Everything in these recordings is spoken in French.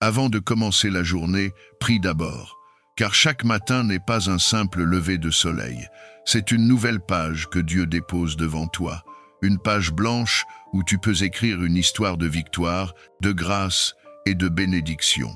Avant de commencer la journée, prie d'abord, car chaque matin n'est pas un simple lever de soleil. C'est une nouvelle page que Dieu dépose devant toi, une page blanche où tu peux écrire une histoire de victoire, de grâce et de bénédiction.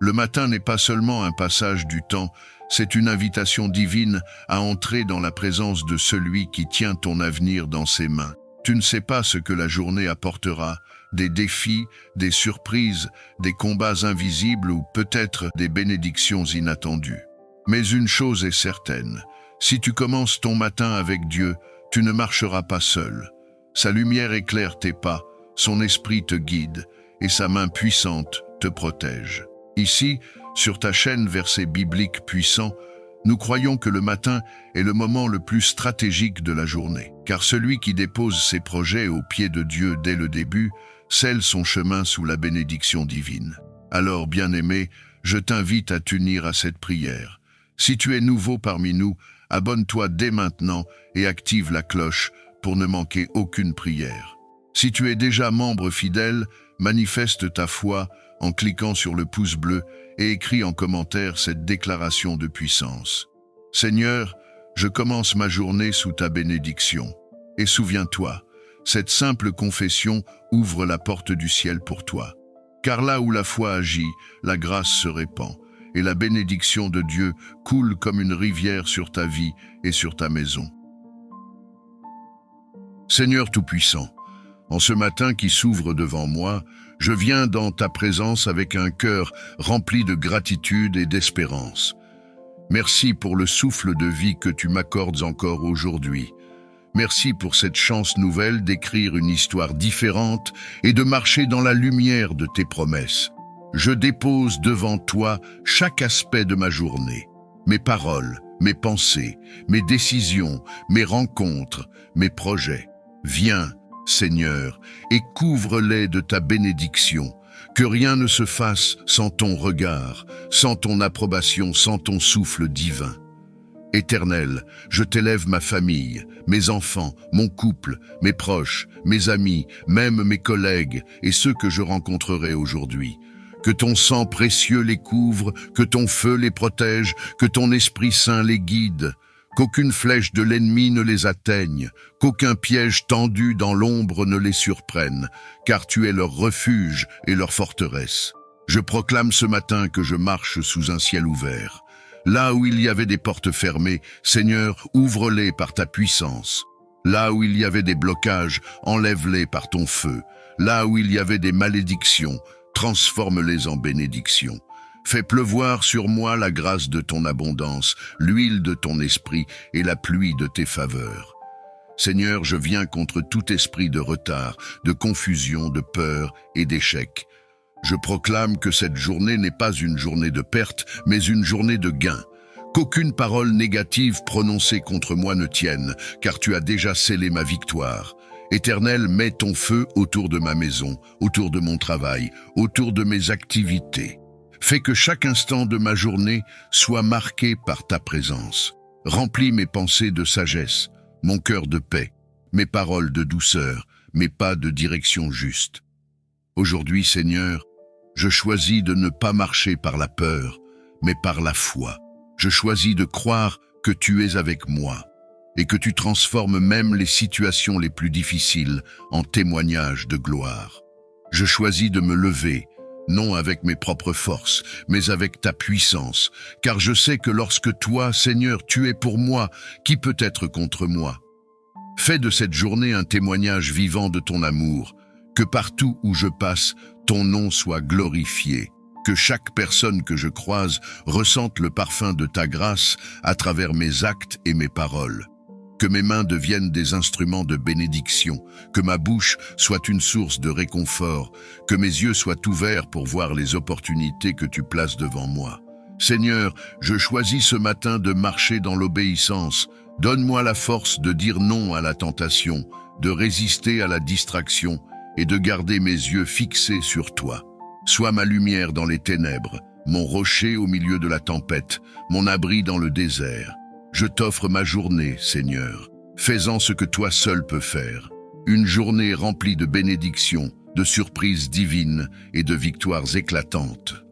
Le matin n'est pas seulement un passage du temps, c'est une invitation divine à entrer dans la présence de celui qui tient ton avenir dans ses mains. Tu ne sais pas ce que la journée apportera, des défis, des surprises, des combats invisibles ou peut-être des bénédictions inattendues. Mais une chose est certaine, si tu commences ton matin avec Dieu, tu ne marcheras pas seul. Sa lumière éclaire tes pas, son esprit te guide et sa main puissante te protège. Ici, sur ta chaîne Versets bibliques puissants, nous croyons que le matin est le moment le plus stratégique de la journée, car celui qui dépose ses projets aux pieds de Dieu dès le début scelle son chemin sous la bénédiction divine. Alors, bien-aimé, je t'invite à t'unir à cette prière. Si tu es nouveau parmi nous, abonne-toi dès maintenant et active la cloche pour ne manquer aucune prière. Si tu es déjà membre fidèle, manifeste ta foi en cliquant sur le pouce bleu et écris en commentaire cette déclaration de puissance. Seigneur, je commence ma journée sous ta bénédiction. Et souviens-toi, cette simple confession ouvre la porte du ciel pour toi. Car là où la foi agit, la grâce se répand, et la bénédiction de Dieu coule comme une rivière sur ta vie et sur ta maison. Seigneur Tout-Puissant, en ce matin qui s'ouvre devant moi, je viens dans ta présence avec un cœur rempli de gratitude et d'espérance. Merci pour le souffle de vie que tu m'accordes encore aujourd'hui. Merci pour cette chance nouvelle d'écrire une histoire différente et de marcher dans la lumière de tes promesses. Je dépose devant toi chaque aspect de ma journée, mes paroles, mes pensées, mes décisions, mes rencontres, mes projets. Viens, Seigneur, et couvre-les de ta bénédiction, que rien ne se fasse sans ton regard, sans ton approbation, sans ton souffle divin. Éternel, je t'élève ma famille, mes enfants, mon couple, mes proches, mes amis, même mes collègues et ceux que je rencontrerai aujourd'hui. Que ton sang précieux les couvre, que ton feu les protège, que ton Esprit Saint les guide, qu'aucune flèche de l'ennemi ne les atteigne, qu'aucun piège tendu dans l'ombre ne les surprenne, car tu es leur refuge et leur forteresse. Je proclame ce matin que je marche sous un ciel ouvert. Là où il y avait des portes fermées, Seigneur, ouvre-les par ta puissance. Là où il y avait des blocages, enlève-les par ton feu. Là où il y avait des malédictions, transforme-les en bénédictions. Fais pleuvoir sur moi la grâce de ton abondance, l'huile de ton esprit et la pluie de tes faveurs. Seigneur, je viens contre tout esprit de retard, de confusion, de peur et d'échec. Je proclame que cette journée n'est pas une journée de perte, mais une journée de gain. Qu'aucune parole négative prononcée contre moi ne tienne, car tu as déjà scellé ma victoire. Éternel, mets ton feu autour de ma maison, autour de mon travail, autour de mes activités. Fais que chaque instant de ma journée soit marqué par ta présence. Remplis mes pensées de sagesse, mon cœur de paix, mes paroles de douceur, mes pas de direction juste. Aujourd'hui, Seigneur, je choisis de ne pas marcher par la peur, mais par la foi. Je choisis de croire que tu es avec moi et que tu transformes même les situations les plus difficiles en témoignages de gloire. Je choisis de me lever, non avec mes propres forces, mais avec ta puissance, car je sais que lorsque toi, Seigneur, tu es pour moi, qui peut être contre moi? Fais de cette journée un témoignage vivant de ton amour, que partout où je passe, ton nom soit glorifié, que chaque personne que je croise ressente le parfum de ta grâce à travers mes actes et mes paroles. Que mes mains deviennent des instruments de bénédiction, que ma bouche soit une source de réconfort, que mes yeux soient ouverts pour voir les opportunités que tu places devant moi. Seigneur, je choisis ce matin de marcher dans l'obéissance. Donne-moi la force de dire non à la tentation, de résister à la distraction et de garder mes yeux fixés sur toi. Sois ma lumière dans les ténèbres, mon rocher au milieu de la tempête, mon abri dans le désert. Je t'offre ma journée, Seigneur. Fais-en ce que toi seul peux faire. Une journée remplie de bénédictions, de surprises divines et de victoires éclatantes.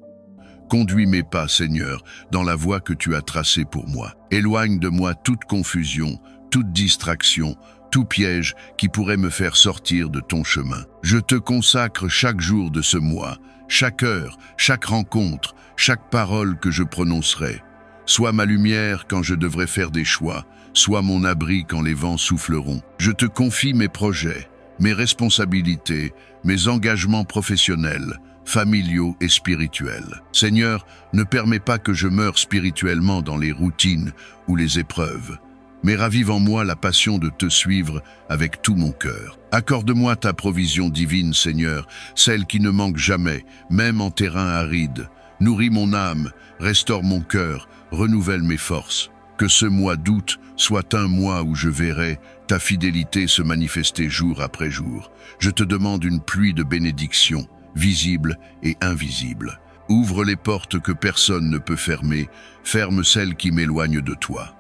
Conduis mes pas, Seigneur, dans la voie que tu as tracée pour moi. Éloigne de moi toute confusion, toute distraction, tout piège qui pourrait me faire sortir de ton chemin. Je te consacre chaque jour de ce mois, chaque heure, chaque rencontre, chaque parole que je prononcerai. Sois ma lumière quand je devrais faire des choix, sois mon abri quand les vents souffleront. Je te confie mes projets, mes responsabilités, mes engagements professionnels, familiaux et spirituels. Seigneur, ne permets pas que je meure spirituellement dans les routines ou les épreuves, mais ravive en moi la passion de te suivre avec tout mon cœur. Accorde-moi ta provision divine, Seigneur, celle qui ne manque jamais, même en terrain aride. Nourris mon âme, restaure mon cœur, renouvelle mes forces. Que ce mois d'août soit un mois où je verrai ta fidélité se manifester jour après jour. Je te demande une pluie de bénédictions, visibles et invisibles. Ouvre les portes que personne ne peut fermer, ferme celles qui m'éloignent de toi.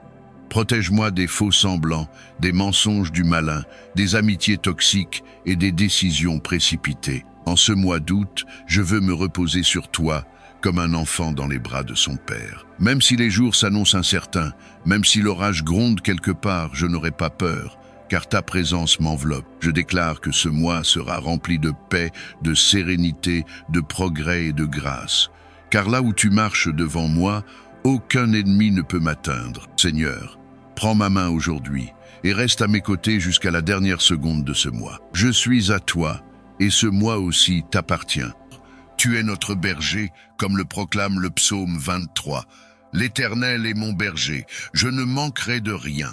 Protège-moi des faux semblants, des mensonges du malin, des amitiés toxiques et des décisions précipitées. En ce mois d'août, je veux me reposer sur toi, comme un enfant dans les bras de son père. Même si les jours s'annoncent incertains, même si l'orage gronde quelque part, je n'aurai pas peur, car ta présence m'enveloppe. Je déclare que ce mois sera rempli de paix, de sérénité, de progrès et de grâce. Car là où tu marches devant moi, aucun ennemi ne peut m'atteindre. Seigneur, prends ma main aujourd'hui et reste à mes côtés jusqu'à la dernière seconde de ce mois. Je suis à toi et ce mois aussi t'appartient. Tu es notre berger, comme le proclame le psaume 23. L'Éternel est mon berger, je ne manquerai de rien.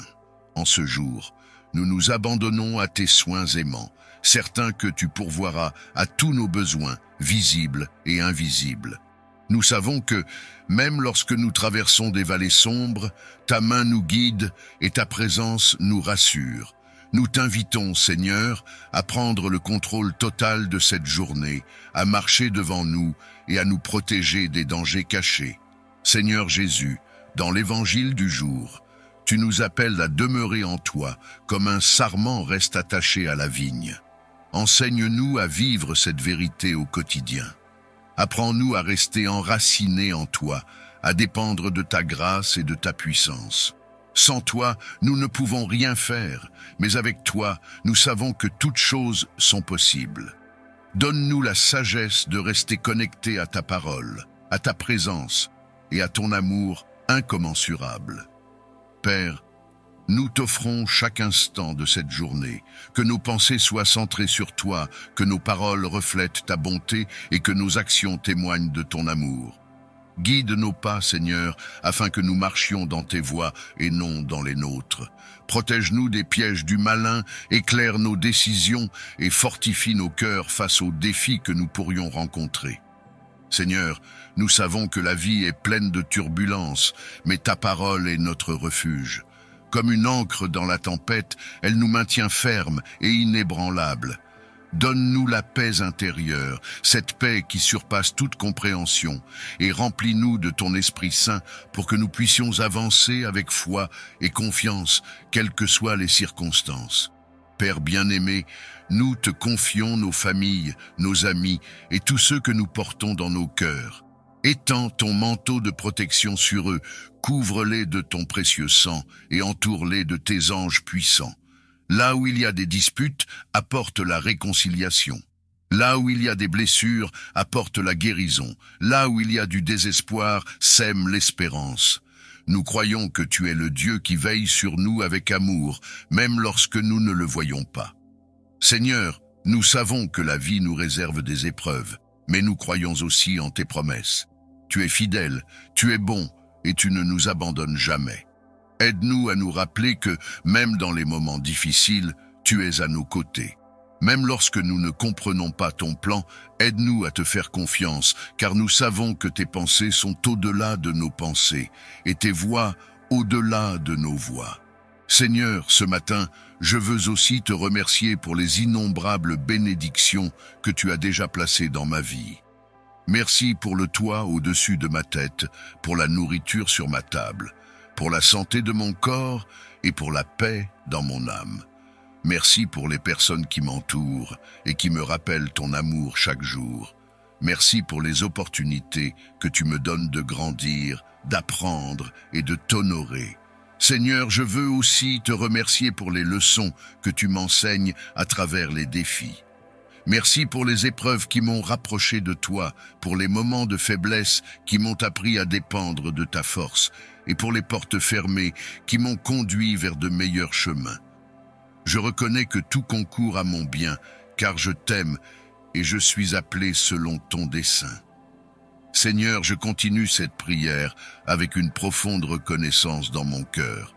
En ce jour, nous nous abandonnons à tes soins aimants, certains que tu pourvoiras à tous nos besoins, visibles et invisibles. Nous savons que, même lorsque nous traversons des vallées sombres, ta main nous guide et ta présence nous rassure. Nous t'invitons, Seigneur, à prendre le contrôle total de cette journée, à marcher devant nous et à nous protéger des dangers cachés. Seigneur Jésus, dans l'évangile du jour, tu nous appelles à demeurer en toi, comme un sarment reste attaché à la vigne. Enseigne-nous à vivre cette vérité au quotidien. Apprends-nous à rester enracinés en toi, à dépendre de ta grâce et de ta puissance. Sans toi, nous ne pouvons rien faire, mais avec toi, nous savons que toutes choses sont possibles. Donne-nous la sagesse de rester connectés à ta parole, à ta présence et à ton amour incommensurable. Père, nous t'offrons chaque instant de cette journée, que nos pensées soient centrées sur toi, que nos paroles reflètent ta bonté et que nos actions témoignent de ton amour. Guide nos pas, Seigneur, afin que nous marchions dans tes voies et non dans les nôtres. Protège-nous des pièges du malin, éclaire nos décisions et fortifie nos cœurs face aux défis que nous pourrions rencontrer. Seigneur, nous savons que la vie est pleine de turbulences, mais ta parole est notre refuge. Comme une ancre dans la tempête, elle nous maintient fermes et inébranlables. Donne-nous la paix intérieure, cette paix qui surpasse toute compréhension, et remplis-nous de ton Esprit Saint pour que nous puissions avancer avec foi et confiance, quelles que soient les circonstances. Père bien-aimé, nous te confions nos familles, nos amis et tous ceux que nous portons dans nos cœurs. Étends ton manteau de protection sur eux, couvre-les de ton précieux sang et entoure-les de tes anges puissants. Là où il y a des disputes, apporte la réconciliation. Là où il y a des blessures, apporte la guérison. Là où il y a du désespoir, sème l'espérance. Nous croyons que tu es le Dieu qui veille sur nous avec amour, même lorsque nous ne le voyons pas. Seigneur, nous savons que la vie nous réserve des épreuves, mais nous croyons aussi en tes promesses. Tu es fidèle, tu es bon, et tu ne nous abandonnes jamais. Aide-nous à nous rappeler que, même dans les moments difficiles, tu es à nos côtés. Même lorsque nous ne comprenons pas ton plan, aide-nous à te faire confiance, car nous savons que tes pensées sont au-delà de nos pensées, et tes voies au-delà de nos voies. Seigneur, ce matin, je veux aussi te remercier pour les innombrables bénédictions que tu as déjà placées dans ma vie. Merci pour le toit au-dessus de ma tête, pour la nourriture sur ma table, pour la santé de mon corps et pour la paix dans mon âme. Merci pour les personnes qui m'entourent et qui me rappellent ton amour chaque jour. Merci pour les opportunités que tu me donnes de grandir, d'apprendre et de t'honorer. Seigneur, je veux aussi te remercier pour les leçons que tu m'enseignes à travers les défis. Merci pour les épreuves qui m'ont rapproché de toi, pour les moments de faiblesse qui m'ont appris à dépendre de ta force, et pour les portes fermées qui m'ont conduit vers de meilleurs chemins. Je reconnais que tout concourt à mon bien, car je t'aime et je suis appelé selon ton dessein. Seigneur, je continue cette prière avec une profonde reconnaissance dans mon cœur.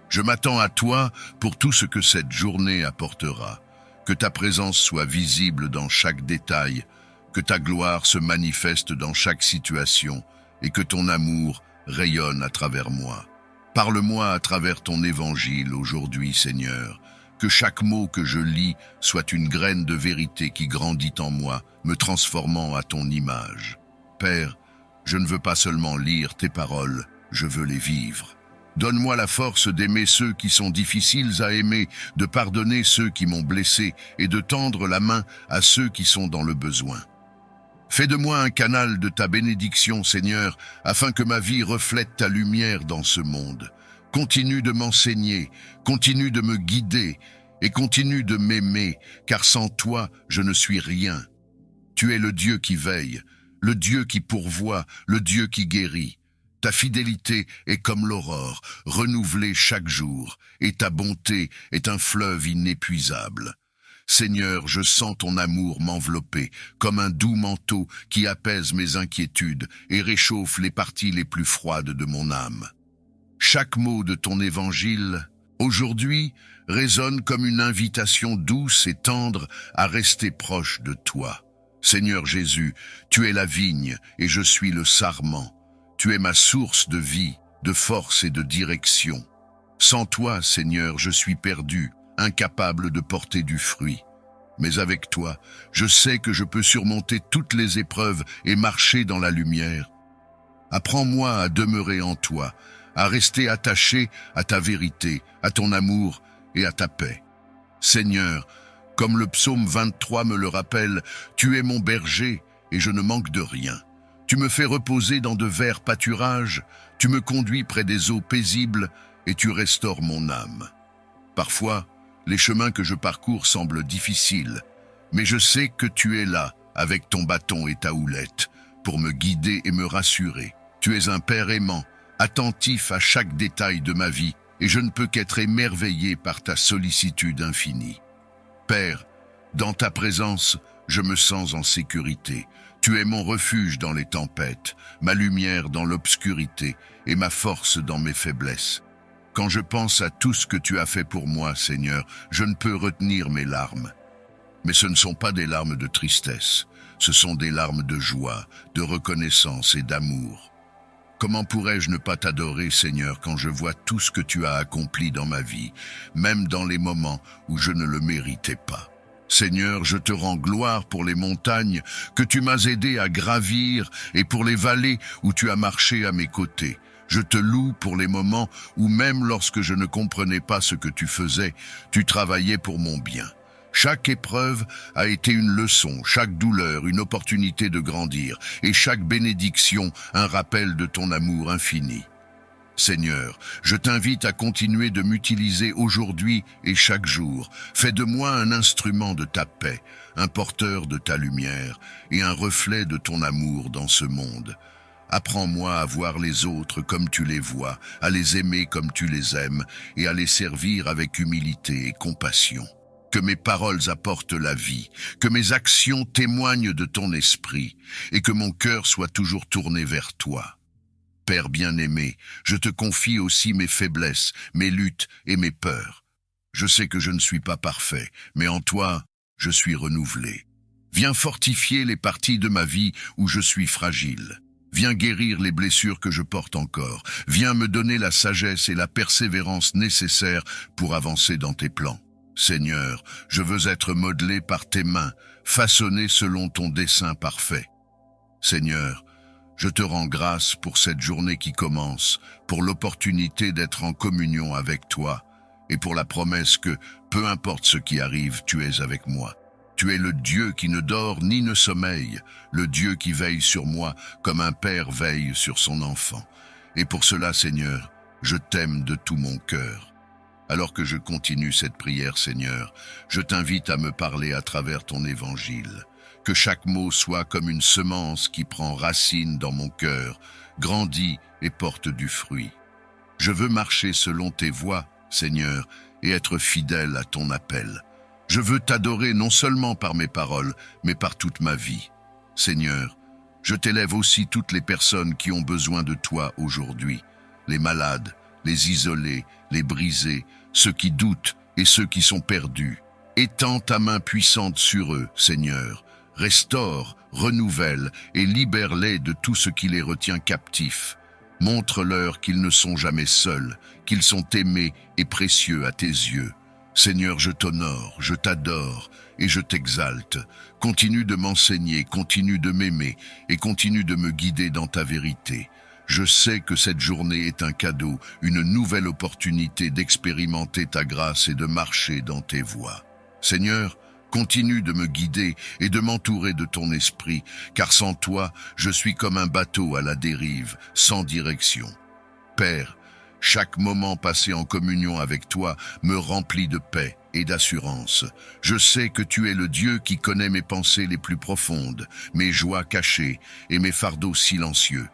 Je m'attends à toi pour tout ce que cette journée apportera. Que ta présence soit visible dans chaque détail, que ta gloire se manifeste dans chaque situation et que ton amour rayonne à travers moi. Parle-moi à travers ton évangile aujourd'hui, Seigneur. Que chaque mot que je lis soit une graine de vérité qui grandit en moi, me transformant à ton image. Père, je ne veux pas seulement lire tes paroles, je veux les vivre. Donne-moi la force d'aimer ceux qui sont difficiles à aimer, de pardonner ceux qui m'ont blessé et de tendre la main à ceux qui sont dans le besoin. Fais de moi un canal de ta bénédiction, Seigneur, afin que ma vie reflète ta lumière dans ce monde. Continue de m'enseigner, continue de me guider et continue de m'aimer, car sans toi, je ne suis rien. Tu es le Dieu qui veille, le Dieu qui pourvoit, le Dieu qui guérit. Ta fidélité est comme l'aurore, renouvelée chaque jour, et ta bonté est un fleuve inépuisable. Seigneur, je sens ton amour m'envelopper, comme un doux manteau qui apaise mes inquiétudes et réchauffe les parties les plus froides de mon âme. Chaque mot de ton évangile, aujourd'hui, résonne comme une invitation douce et tendre à rester proche de toi. Seigneur Jésus, tu es la vigne et je suis le sarment. Tu es ma source de vie, de force et de direction. Sans toi, Seigneur, je suis perdu, incapable de porter du fruit. Mais avec toi, je sais que je peux surmonter toutes les épreuves et marcher dans la lumière. Apprends-moi à demeurer en toi, à rester attaché à ta vérité, à ton amour et à ta paix. Seigneur, comme le psaume 23 me le rappelle, tu es mon berger et je ne manque de rien. Tu me fais reposer dans de verts pâturages, tu me conduis près des eaux paisibles et tu restaures mon âme. Parfois, les chemins que je parcours semblent difficiles, mais je sais que tu es là, avec ton bâton et ta houlette, pour me guider et me rassurer. Tu es un Père aimant, attentif à chaque détail de ma vie, et je ne peux qu'être émerveillé par ta sollicitude infinie. Père, dans ta présence, je me sens en sécurité. Tu es mon refuge dans les tempêtes, ma lumière dans l'obscurité et ma force dans mes faiblesses. Quand je pense à tout ce que tu as fait pour moi, Seigneur, je ne peux retenir mes larmes. Mais ce ne sont pas des larmes de tristesse, ce sont des larmes de joie, de reconnaissance et d'amour. Comment pourrais-je ne pas t'adorer, Seigneur, quand je vois tout ce que tu as accompli dans ma vie, même dans les moments où je ne le méritais pas? Seigneur, je te rends gloire pour les montagnes que tu m'as aidé à gravir et pour les vallées où tu as marché à mes côtés. Je te loue pour les moments où même lorsque je ne comprenais pas ce que tu faisais, tu travaillais pour mon bien. Chaque épreuve a été une leçon, chaque douleur une opportunité de grandir et chaque bénédiction un rappel de ton amour infini. Seigneur, je t'invite à continuer de m'utiliser aujourd'hui et chaque jour. Fais de moi un instrument de ta paix, un porteur de ta lumière et un reflet de ton amour dans ce monde. Apprends-moi à voir les autres comme tu les vois, à les aimer comme tu les aimes et à les servir avec humilité et compassion. Que mes paroles apportent la vie, que mes actions témoignent de ton esprit et que mon cœur soit toujours tourné vers toi. Père bien-aimé, je te confie aussi mes faiblesses, mes luttes et mes peurs. Je sais que je ne suis pas parfait, mais en toi, je suis renouvelé. Viens fortifier les parties de ma vie où je suis fragile. Viens guérir les blessures que je porte encore. Viens me donner la sagesse et la persévérance nécessaires pour avancer dans tes plans. Seigneur, je veux être modelé par tes mains, façonné selon ton dessein parfait. Seigneur, je te rends grâce pour cette journée qui commence, pour l'opportunité d'être en communion avec toi et pour la promesse que, peu importe ce qui arrive, tu es avec moi. Tu es le Dieu qui ne dort ni ne sommeille, le Dieu qui veille sur moi comme un père veille sur son enfant. Et pour cela, Seigneur, je t'aime de tout mon cœur. Alors que je continue cette prière, Seigneur, je t'invite à me parler à travers ton évangile. Que chaque mot soit comme une semence qui prend racine dans mon cœur, grandit et porte du fruit. Je veux marcher selon tes voies, Seigneur, et être fidèle à ton appel. Je veux t'adorer non seulement par mes paroles, mais par toute ma vie. Seigneur, je t'élève aussi toutes les personnes qui ont besoin de toi aujourd'hui, les malades, les isolés, les brisés, ceux qui doutent et ceux qui sont perdus. Étends ta main puissante sur eux, Seigneur. Restaure, renouvelle et libère-les de tout ce qui les retient captifs. Montre-leur qu'ils ne sont jamais seuls, qu'ils sont aimés et précieux à tes yeux. Seigneur, je t'honore, je t'adore et je t'exalte. Continue de m'enseigner, continue de m'aimer et continue de me guider dans ta vérité. Je sais que cette journée est un cadeau, une nouvelle opportunité d'expérimenter ta grâce et de marcher dans tes voies. Seigneur, continue de me guider et de m'entourer de ton esprit, car sans toi, je suis comme un bateau à la dérive, sans direction. Père, chaque moment passé en communion avec toi me remplit de paix et d'assurance. Je sais que tu es le Dieu qui connaît mes pensées les plus profondes, mes joies cachées et mes fardeaux silencieux.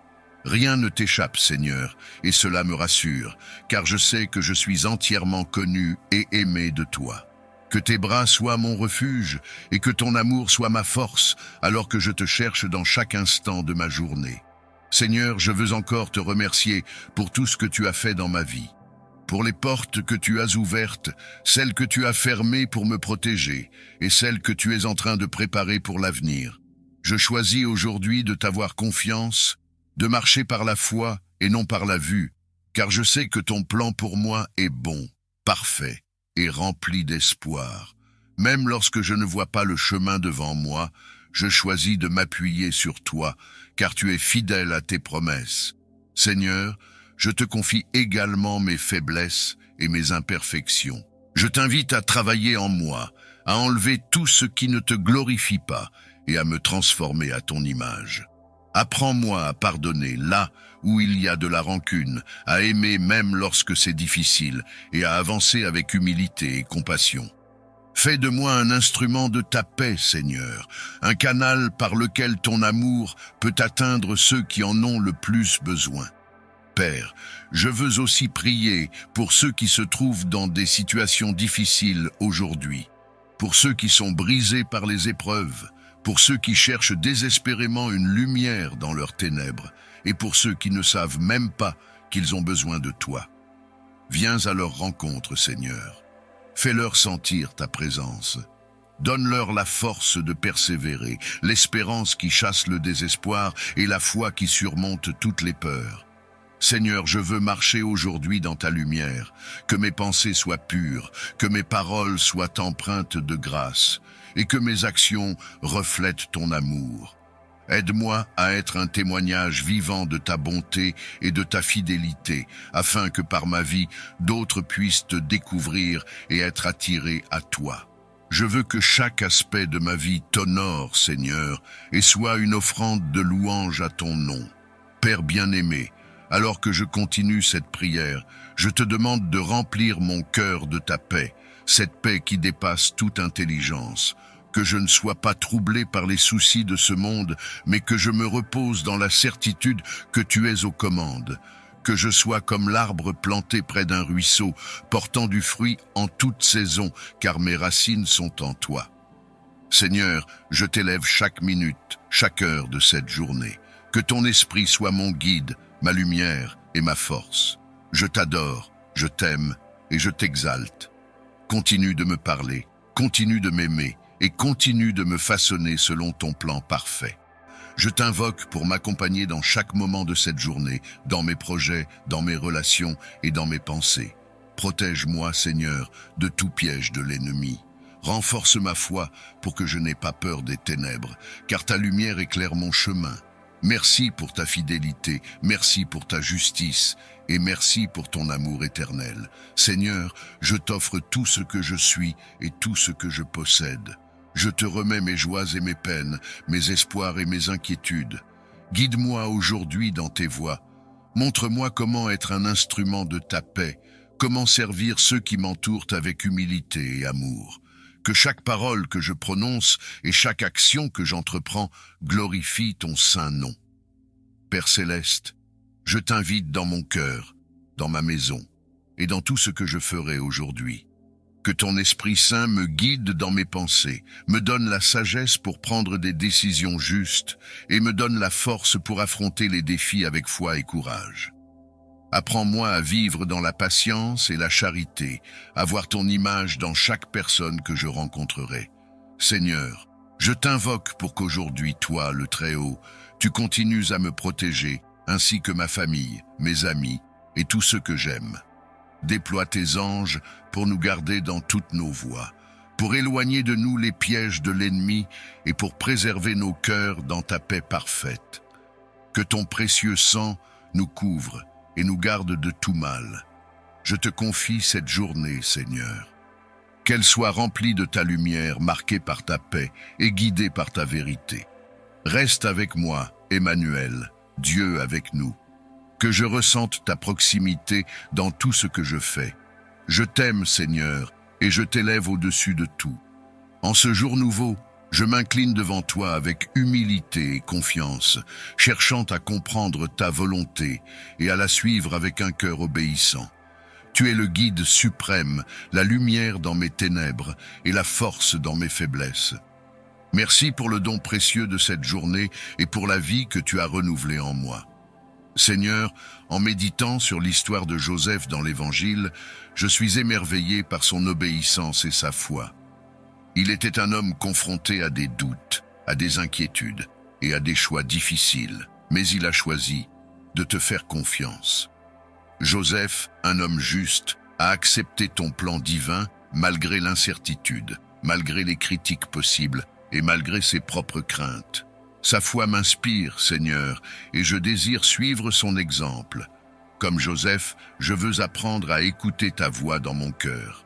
Rien ne t'échappe, Seigneur, et cela me rassure, car je sais que je suis entièrement connu et aimé de toi. Que tes bras soient mon refuge et que ton amour soit ma force, alors que je te cherche dans chaque instant de ma journée. Seigneur, je veux encore te remercier pour tout ce que tu as fait dans ma vie, pour les portes que tu as ouvertes, celles que tu as fermées pour me protéger et celles que tu es en train de préparer pour l'avenir. Je choisis aujourd'hui de t'avoir confiance, de marcher par la foi et non par la vue, car je sais que ton plan pour moi est bon, parfait et rempli d'espoir. Même lorsque je ne vois pas le chemin devant moi, je choisis de m'appuyer sur toi, car tu es fidèle à tes promesses. Seigneur, je te confie également mes faiblesses et mes imperfections. Je t'invite à travailler en moi, à enlever tout ce qui ne te glorifie pas et à me transformer à ton image. Apprends-moi à pardonner là où il y a de la rancune, à aimer même lorsque c'est difficile et à avancer avec humilité et compassion. Fais de moi un instrument de ta paix, Seigneur, un canal par lequel ton amour peut atteindre ceux qui en ont le plus besoin. Père, je veux aussi prier pour ceux qui se trouvent dans des situations difficiles aujourd'hui, pour ceux qui sont brisés par les épreuves, pour ceux qui cherchent désespérément une lumière dans leurs ténèbres, et pour ceux qui ne savent même pas qu'ils ont besoin de toi. Viens à leur rencontre, Seigneur. Fais-leur sentir ta présence. Donne-leur la force de persévérer, l'espérance qui chasse le désespoir et la foi qui surmonte toutes les peurs. Seigneur, je veux marcher aujourd'hui dans ta lumière, que mes pensées soient pures, que mes paroles soient empreintes de grâce, et que mes actions reflètent ton amour. Aide-moi à être un témoignage vivant de ta bonté et de ta fidélité, afin que par ma vie, d'autres puissent te découvrir et être attirés à toi. Je veux que chaque aspect de ma vie t'honore, Seigneur, et soit une offrande de louange à ton nom. Père bien-aimé, alors que je continue cette prière, je te demande de remplir mon cœur de ta paix, cette paix qui dépasse toute intelligence. Que je ne sois pas troublé par les soucis de ce monde, mais que je me repose dans la certitude que tu es aux commandes. Que je sois comme l'arbre planté près d'un ruisseau, portant du fruit en toute saison, car mes racines sont en toi. Seigneur, je t'élève chaque minute, chaque heure de cette journée. Que ton esprit soit mon guide, ma lumière et ma force. Je t'adore, je t'aime et je t'exalte. Continue de me parler, continue de m'aimer, et continue de me façonner selon ton plan parfait. Je t'invoque pour m'accompagner dans chaque moment de cette journée, dans mes projets, dans mes relations et dans mes pensées. Protège-moi, Seigneur, de tout piège de l'ennemi. Renforce ma foi pour que je n'aie pas peur des ténèbres, car ta lumière éclaire mon chemin. Merci pour ta fidélité, merci pour ta justice, et merci pour ton amour éternel. Seigneur, je t'offre tout ce que je suis et tout ce que je possède. Je te remets mes joies et mes peines, mes espoirs et mes inquiétudes. Guide-moi aujourd'hui dans tes voies. Montre-moi comment être un instrument de ta paix, comment servir ceux qui m'entourent avec humilité et amour. Que chaque parole que je prononce et chaque action que j'entreprends glorifie ton saint nom. Père céleste, je t'invite dans mon cœur, dans ma maison et dans tout ce que je ferai aujourd'hui. Que ton Esprit Saint me guide dans mes pensées, me donne la sagesse pour prendre des décisions justes et me donne la force pour affronter les défis avec foi et courage. Apprends-moi à vivre dans la patience et la charité, à voir ton image dans chaque personne que je rencontrerai. Seigneur, je t'invoque pour qu'aujourd'hui, toi, le Très-Haut, tu continues à me protéger, ainsi que ma famille, mes amis et tous ceux que j'aime. Déploie tes anges pour nous garder dans toutes nos voies, pour éloigner de nous les pièges de l'ennemi et pour préserver nos cœurs dans ta paix parfaite. Que ton précieux sang nous couvre et nous garde de tout mal. Je te confie cette journée, Seigneur. Qu'elle soit remplie de ta lumière, marquée par ta paix et guidée par ta vérité. Reste avec moi, Emmanuel, Dieu avec nous. Que je ressente ta proximité dans tout ce que je fais. Je t'aime, Seigneur, et je t'élève au-dessus de tout. En ce jour nouveau, je m'incline devant toi avec humilité et confiance, cherchant à comprendre ta volonté et à la suivre avec un cœur obéissant. Tu es le guide suprême, la lumière dans mes ténèbres et la force dans mes faiblesses. Merci pour le don précieux de cette journée et pour la vie que tu as renouvelée en moi. Seigneur, en méditant sur l'histoire de Joseph dans l'Évangile, je suis émerveillé par son obéissance et sa foi. Il était un homme confronté à des doutes, à des inquiétudes et à des choix difficiles, mais il a choisi de te faire confiance. Joseph, un homme juste, a accepté ton plan divin malgré l'incertitude, malgré les critiques possibles et malgré ses propres craintes. Sa foi m'inspire, Seigneur, et je désire suivre son exemple. Comme Joseph, je veux apprendre à écouter ta voix dans mon cœur.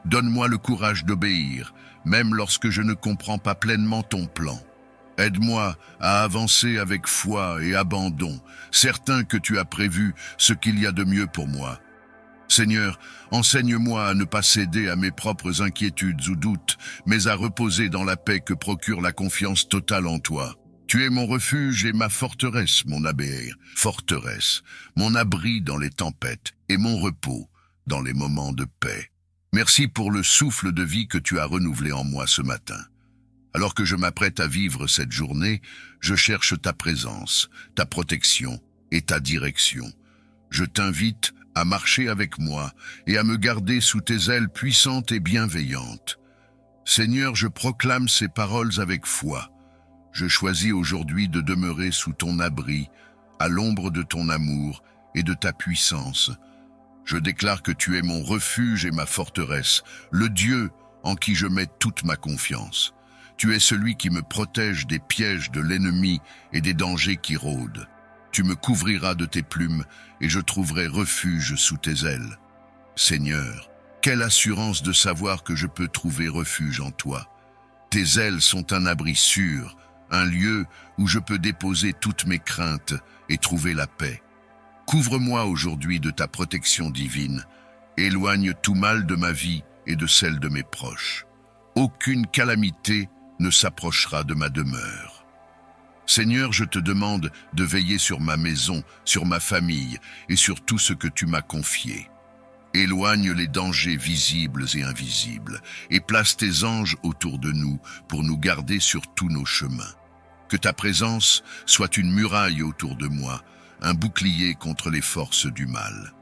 Donne-moi le courage d'obéir, même lorsque je ne comprends pas pleinement ton plan. Aide-moi à avancer avec foi et abandon, certain que tu as prévu ce qu'il y a de mieux pour moi. Seigneur, enseigne-moi à ne pas céder à mes propres inquiétudes ou doutes, mais à reposer dans la paix que procure la confiance totale en toi. Tu es mon refuge et ma forteresse, mon forteresse, mon abri dans les tempêtes et mon repos dans les moments de paix. Merci pour le souffle de vie que tu as renouvelé en moi ce matin. Alors que je m'apprête à vivre cette journée, je cherche ta présence, ta protection et ta direction. Je t'invite à marcher avec moi et à me garder sous tes ailes puissantes et bienveillantes. Seigneur, je proclame ces paroles avec foi. Je choisis aujourd'hui de demeurer sous ton abri, à l'ombre de ton amour et de ta puissance. Je déclare que tu es mon refuge et ma forteresse, le Dieu en qui je mets toute ma confiance. Tu es celui qui me protège des pièges de l'ennemi et des dangers qui rôdent. Tu me couvriras de tes plumes et je trouverai refuge sous tes ailes. Seigneur, quelle assurance de savoir que je peux trouver refuge en toi. Tes ailes sont un abri sûr, un lieu où je peux déposer toutes mes craintes et trouver la paix. Couvre-moi aujourd'hui de ta protection divine. Éloigne tout mal de ma vie et de celle de mes proches. Aucune calamité ne s'approchera de ma demeure. Seigneur, je te demande de veiller sur ma maison, sur ma famille et sur tout ce que tu m'as confié. Éloigne les dangers visibles et invisibles et place tes anges autour de nous pour nous garder sur tous nos chemins. Que ta présence soit une muraille autour de moi, un bouclier contre les forces du mal.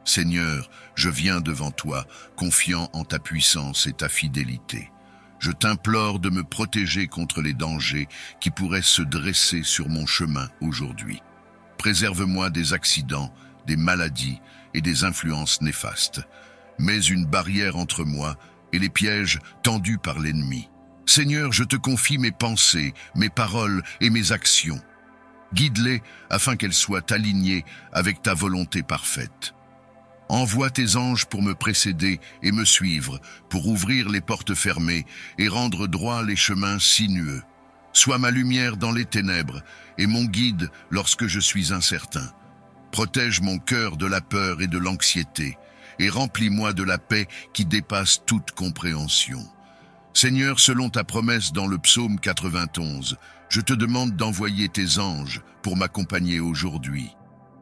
Seigneur, je viens devant toi, confiant en ta puissance et ta fidélité. Je t'implore de me protéger contre les dangers qui pourraient se dresser sur mon chemin aujourd'hui. Préserve-moi des accidents, des maladies et des influences néfastes. Mets une barrière entre moi et les pièges tendus par l'ennemi. Seigneur, je te confie mes pensées, mes paroles et mes actions. Guide-les afin qu'elles soient alignées avec ta volonté parfaite. Envoie tes anges pour me précéder et me suivre, pour ouvrir les portes fermées et rendre droit les chemins sinueux. Sois ma lumière dans les ténèbres et mon guide lorsque je suis incertain. Protège mon cœur de la peur et de l'anxiété et remplis-moi de la paix qui dépasse toute compréhension. Seigneur, selon ta promesse dans le psaume 91, je te demande d'envoyer tes anges pour m'accompagner aujourd'hui.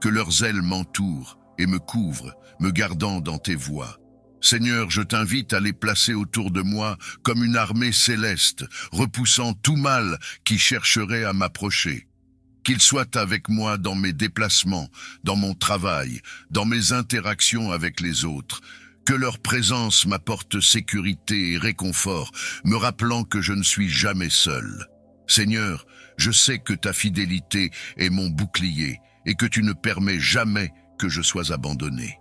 Que leurs ailes m'entourent et me couvrent, me gardant dans tes voies. Seigneur, je t'invite à les placer autour de moi comme une armée céleste, repoussant tout mal qui chercherait à m'approcher. Qu'ils soient avec moi dans mes déplacements, dans mon travail, dans mes interactions avec les autres. Que leur présence m'apporte sécurité et réconfort, me rappelant que je ne suis jamais seul. Seigneur, je sais que ta fidélité est mon bouclier et que tu ne permets jamais que je sois abandonné.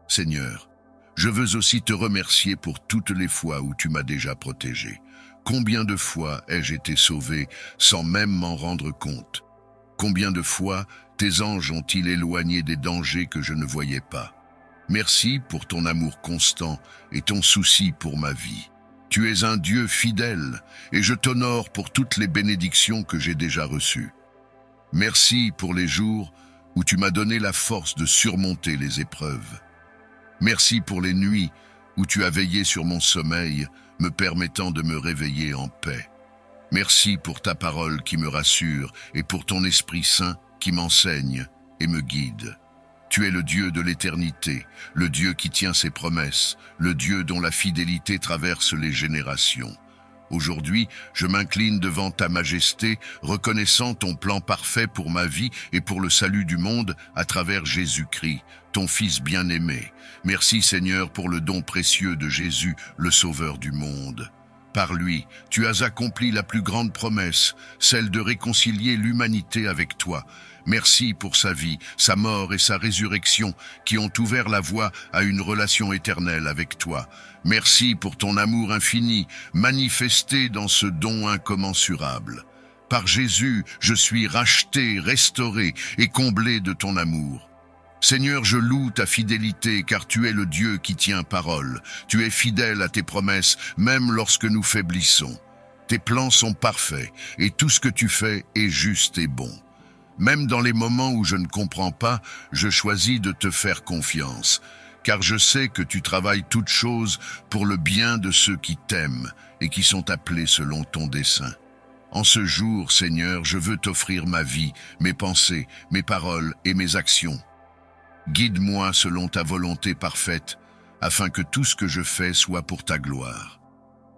Seigneur, je veux aussi te remercier pour toutes les fois où tu m'as déjà protégé. Combien de fois ai-je été sauvé sans même m'en rendre compte? Combien de fois tes anges ont-ils éloigné des dangers que je ne voyais pas? Merci pour ton amour constant et ton souci pour ma vie. Tu es un Dieu fidèle et je t'honore pour toutes les bénédictions que j'ai déjà reçues. Merci pour les jours où tu m'as donné la force de surmonter les épreuves. Merci pour les nuits où tu as veillé sur mon sommeil, me permettant de me réveiller en paix. Merci pour ta parole qui me rassure et pour ton Esprit Saint qui m'enseigne et me guide. Tu es le Dieu de l'éternité, le Dieu qui tient ses promesses, le Dieu dont la fidélité traverse les générations. Aujourd'hui, je m'incline devant ta majesté, reconnaissant ton plan parfait pour ma vie et pour le salut du monde à travers Jésus-Christ, ton Fils bien-aimé. Merci Seigneur pour le don précieux de Jésus, le Sauveur du monde. Par lui, tu as accompli la plus grande promesse, celle de réconcilier l'humanité avec toi. Merci pour sa vie, sa mort et sa résurrection qui ont ouvert la voie à une relation éternelle avec toi. Merci pour ton amour infini, manifesté dans ce don incommensurable. Par Jésus, je suis racheté, restauré et comblé de ton amour. Seigneur, je loue ta fidélité car tu es le Dieu qui tient parole. Tu es fidèle à tes promesses, même lorsque nous faiblissons. Tes plans sont parfaits et tout ce que tu fais est juste et bon. Même dans les moments où je ne comprends pas, je choisis de te faire confiance, car je sais que tu travailles toutes choses pour le bien de ceux qui t'aiment et qui sont appelés selon ton dessein. En ce jour, Seigneur, je veux t'offrir ma vie, mes pensées, mes paroles et mes actions. Guide-moi selon ta volonté parfaite, afin que tout ce que je fais soit pour ta gloire.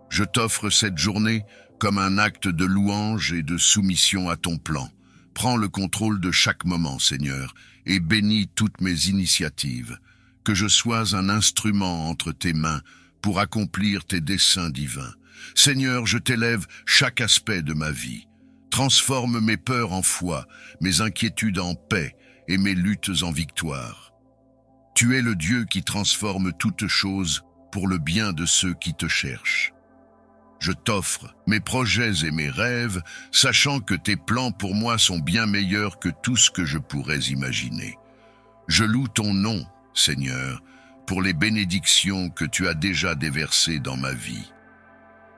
Je t'offre cette journée comme un acte de louange et de soumission à ton plan. Prends le contrôle de chaque moment, Seigneur, et bénis toutes mes initiatives. Que je sois un instrument entre tes mains pour accomplir tes desseins divins. Seigneur, je t'élève chaque aspect de ma vie. Transforme mes peurs en foi, mes inquiétudes en paix et mes luttes en victoire. Tu es le Dieu qui transforme toutes choses pour le bien de ceux qui te cherchent. Je t'offre mes projets et mes rêves, sachant que tes plans pour moi sont bien meilleurs que tout ce que je pourrais imaginer. Je loue ton nom, Seigneur, pour les bénédictions que tu as déjà déversées dans ma vie.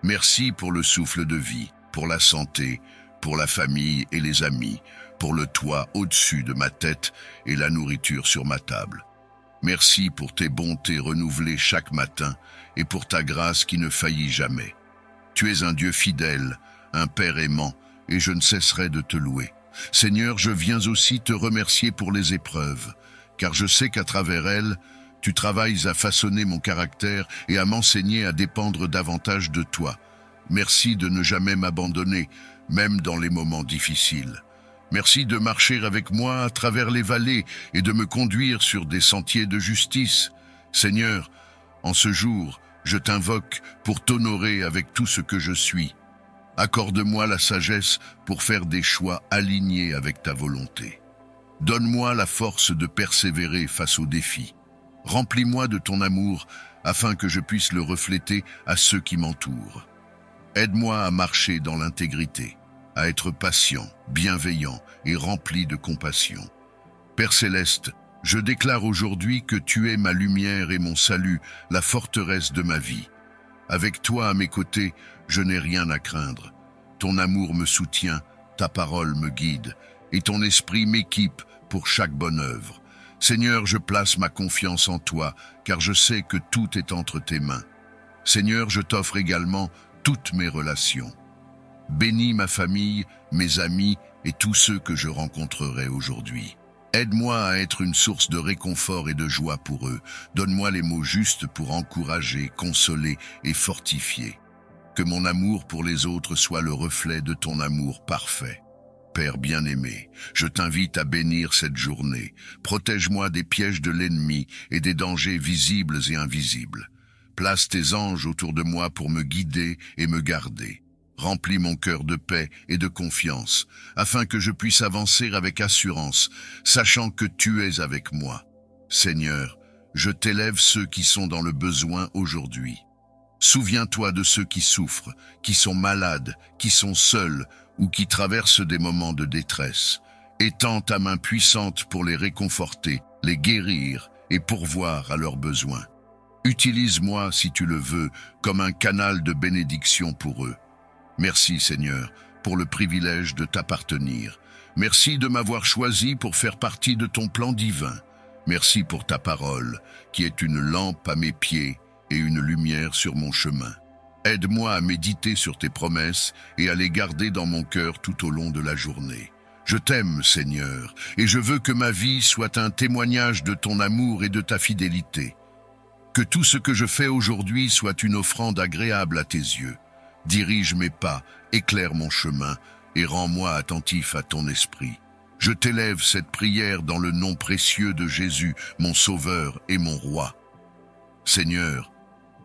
Merci pour le souffle de vie, pour la santé, pour la famille et les amis, pour le toit au-dessus de ma tête et la nourriture sur ma table. Merci pour tes bontés renouvelées chaque matin et pour ta grâce qui ne faillit jamais. Tu es un Dieu fidèle, un Père aimant, et je ne cesserai de te louer. Seigneur, je viens aussi te remercier pour les épreuves, car je sais qu'à travers elles, tu travailles à façonner mon caractère et à m'enseigner à dépendre davantage de toi. Merci de ne jamais m'abandonner, même dans les moments difficiles. Merci de marcher avec moi à travers les vallées et de me conduire sur des sentiers de justice. Seigneur, en ce jour, je t'invoque pour t'honorer avec tout ce que je suis. Accorde-moi la sagesse pour faire des choix alignés avec ta volonté. Donne-moi la force de persévérer face aux défis. Remplis-moi de ton amour afin que je puisse le refléter à ceux qui m'entourent. Aide-moi à marcher dans l'intégrité, à être patient, bienveillant et rempli de compassion. Père céleste, je déclare aujourd'hui que tu es ma lumière et mon salut, la forteresse de ma vie. Avec toi à mes côtés, je n'ai rien à craindre. Ton amour me soutient, ta parole me guide, et ton esprit m'équipe pour chaque bonne œuvre. Seigneur, je place ma confiance en toi, car je sais que tout est entre tes mains. Seigneur, je t'offre également toutes mes relations. Bénis ma famille, mes amis et tous ceux que je rencontrerai aujourd'hui. Aide-moi à être une source de réconfort et de joie pour eux. Donne-moi les mots justes pour encourager, consoler et fortifier. Que mon amour pour les autres soit le reflet de ton amour parfait. Père bien-aimé, je t'invite à bénir cette journée. Protège-moi des pièges de l'ennemi et des dangers visibles et invisibles. Place tes anges autour de moi pour me guider et me garder. Remplis mon cœur de paix et de confiance, afin que je puisse avancer avec assurance, sachant que tu es avec moi. Seigneur, je t'élève ceux qui sont dans le besoin aujourd'hui. Souviens-toi de ceux qui souffrent, qui sont malades, qui sont seuls ou qui traversent des moments de détresse. Étends ta main puissante pour les réconforter, les guérir et pourvoir à leurs besoins. Utilise-moi, si tu le veux, comme un canal de bénédiction pour eux. Merci Seigneur pour le privilège de t'appartenir. Merci de m'avoir choisi pour faire partie de ton plan divin. Merci pour ta parole, qui est une lampe à mes pieds et une lumière sur mon chemin. Aide-moi à méditer sur tes promesses et à les garder dans mon cœur tout au long de la journée. Je t'aime, Seigneur, et je veux que ma vie soit un témoignage de ton amour et de ta fidélité. Que tout ce que je fais aujourd'hui soit une offrande agréable à tes yeux. Dirige mes pas, éclaire mon chemin et rends-moi attentif à ton esprit. Je t'élève cette prière dans le nom précieux de Jésus, mon Sauveur et mon Roi. Seigneur,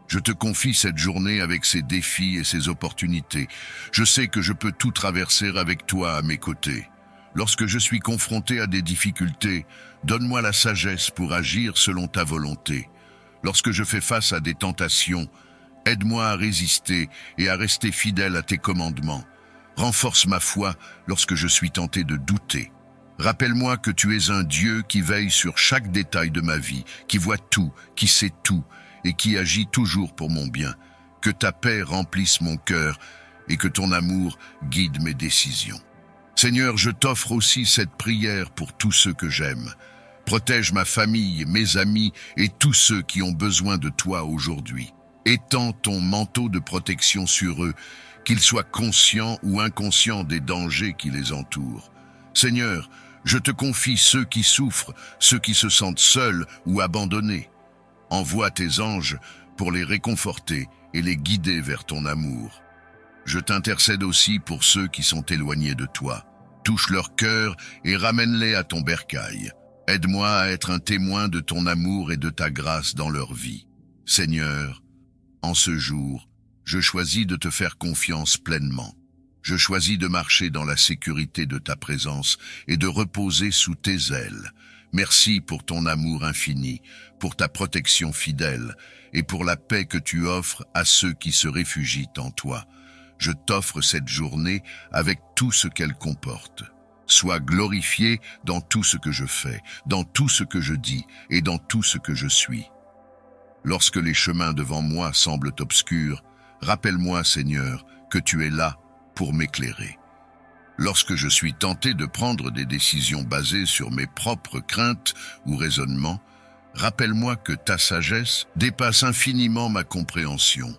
je te confie cette journée avec ses défis et ses opportunités. Je sais que je peux tout traverser avec toi à mes côtés. Lorsque je suis confronté à des difficultés, donne-moi la sagesse pour agir selon ta volonté. Lorsque je fais face à des tentations, aide-moi à résister et à rester fidèle à tes commandements. Renforce ma foi lorsque je suis tenté de douter. Rappelle-moi que tu es un Dieu qui veille sur chaque détail de ma vie, qui voit tout, qui sait tout et qui agit toujours pour mon bien. Que ta paix remplisse mon cœur et que ton amour guide mes décisions. Seigneur, je t'offre aussi cette prière pour tous ceux que j'aime. Protège ma famille, mes amis et tous ceux qui ont besoin de toi aujourd'hui. Étends ton manteau de protection sur eux, qu'ils soient conscients ou inconscients des dangers qui les entourent. Seigneur, je te confie ceux qui souffrent, ceux qui se sentent seuls ou abandonnés. Envoie tes anges pour les réconforter et les guider vers ton amour. Je t'intercède aussi pour ceux qui sont éloignés de toi. Touche leur cœur et ramène-les à ton bercail. Aide-moi à être un témoin de ton amour et de ta grâce dans leur vie. Seigneur, en ce jour, je choisis de te faire confiance pleinement. Je choisis de marcher dans la sécurité de ta présence et de reposer sous tes ailes. Merci pour ton amour infini, pour ta protection fidèle et pour la paix que tu offres à ceux qui se réfugient en toi. Je t'offre cette journée avec tout ce qu'elle comporte. Sois glorifié dans tout ce que je fais, dans tout ce que je dis et dans tout ce que je suis. Lorsque les chemins devant moi semblent obscurs, rappelle-moi, Seigneur, que tu es là pour m'éclairer. Lorsque je suis tenté de prendre des décisions basées sur mes propres craintes ou raisonnements, rappelle-moi que ta sagesse dépasse infiniment ma compréhension.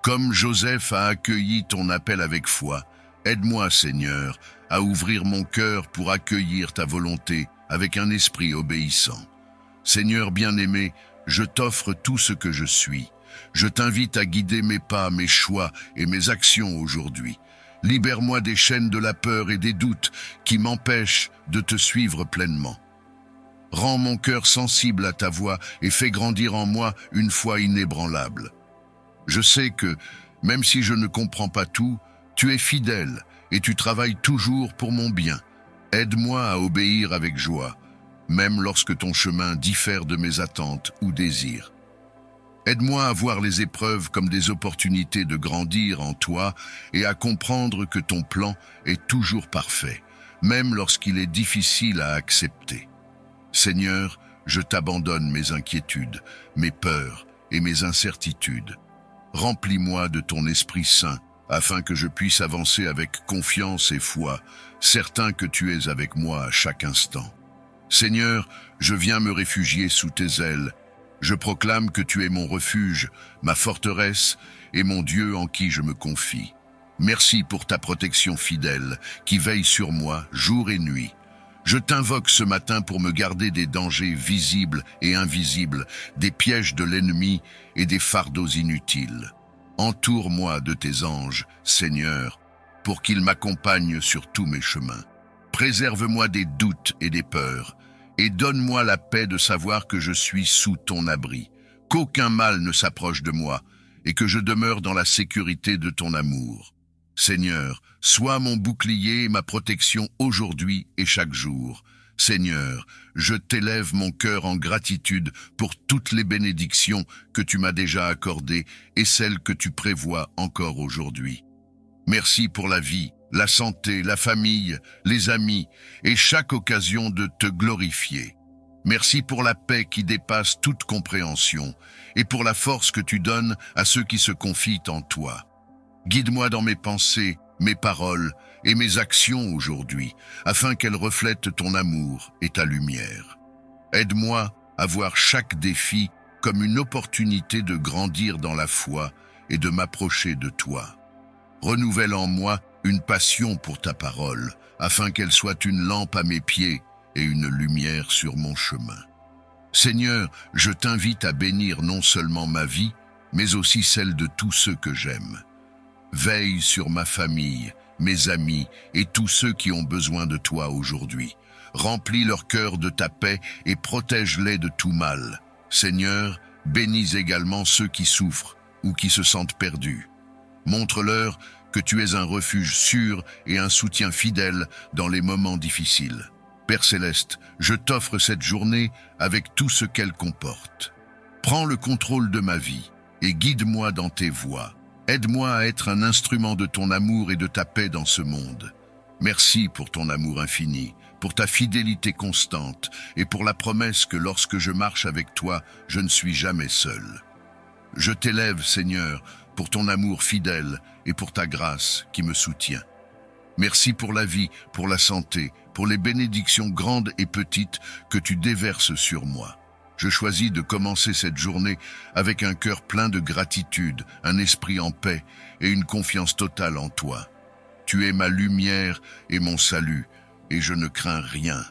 Comme Joseph a accueilli ton appel avec foi, aide-moi, Seigneur, à ouvrir mon cœur pour accueillir ta volonté avec un esprit obéissant. Seigneur bien-aimé, je t'offre tout ce que je suis. Je t'invite à guider mes pas, mes choix et mes actions aujourd'hui. Libère-moi des chaînes de la peur et des doutes qui m'empêchent de te suivre pleinement. Rends mon cœur sensible à ta voix et fais grandir en moi une foi inébranlable. Je sais que, même si je ne comprends pas tout, tu es fidèle et tu travailles toujours pour mon bien. Aide-moi à obéir avec joie, même lorsque ton chemin diffère de mes attentes ou désirs. Aide-moi à voir les épreuves comme des opportunités de grandir en toi et à comprendre que ton plan est toujours parfait, même lorsqu'il est difficile à accepter. Seigneur, je t'abandonne mes inquiétudes, mes peurs et mes incertitudes. Remplis-moi de ton Esprit Saint, afin que je puisse avancer avec confiance et foi, certain que tu es avec moi à chaque instant. Seigneur, je viens me réfugier sous tes ailes. Je proclame que tu es mon refuge, ma forteresse et mon Dieu en qui je me confie. Merci pour ta protection fidèle, qui veille sur moi jour et nuit. Je t'invoque ce matin pour me garder des dangers visibles et invisibles, des pièges de l'ennemi et des fardeaux inutiles. Entoure-moi de tes anges, Seigneur, pour qu'ils m'accompagnent sur tous mes chemins. Préserve-moi des doutes et des peurs, et donne-moi la paix de savoir que je suis sous ton abri, qu'aucun mal ne s'approche de moi, et que je demeure dans la sécurité de ton amour. Seigneur, sois mon bouclier et ma protection aujourd'hui et chaque jour. Seigneur, je t'élève mon cœur en gratitude pour toutes les bénédictions que tu m'as déjà accordées et celles que tu prévois encore aujourd'hui. Merci pour la vie, la santé, la famille, les amis et chaque occasion de te glorifier. Merci pour la paix qui dépasse toute compréhension et pour la force que tu donnes à ceux qui se confient en toi. Guide-moi dans mes pensées, mes paroles et mes actions aujourd'hui, afin qu'elles reflètent ton amour et ta lumière. Aide-moi à voir chaque défi comme une opportunité de grandir dans la foi et de m'approcher de toi. Renouvelle en moi une passion pour ta parole, afin qu'elle soit une lampe à mes pieds et une lumière sur mon chemin. Seigneur, je t'invite à bénir non seulement ma vie, mais aussi celle de tous ceux que j'aime. Veille sur ma famille, mes amis et tous ceux qui ont besoin de toi aujourd'hui. Remplis leur cœur de ta paix et protège-les de tout mal. Seigneur, bénis également ceux qui souffrent ou qui se sentent perdus. Montre-leur que tu es un refuge sûr et un soutien fidèle dans les moments difficiles. Père Céleste, je t'offre cette journée avec tout ce qu'elle comporte. Prends le contrôle de ma vie et guide-moi dans tes voies. Aide-moi à être un instrument de ton amour et de ta paix dans ce monde. Merci pour ton amour infini, pour ta fidélité constante et pour la promesse que lorsque je marche avec toi, je ne suis jamais seul. Je t'élève, Seigneur, pour ton amour fidèle et pour ta grâce qui me soutient. Merci pour la vie, pour la santé, pour les bénédictions grandes et petites que tu déverses sur moi. Je choisis de commencer cette journée avec un cœur plein de gratitude, un esprit en paix et une confiance totale en toi. Tu es ma lumière et mon salut, et je ne crains rien.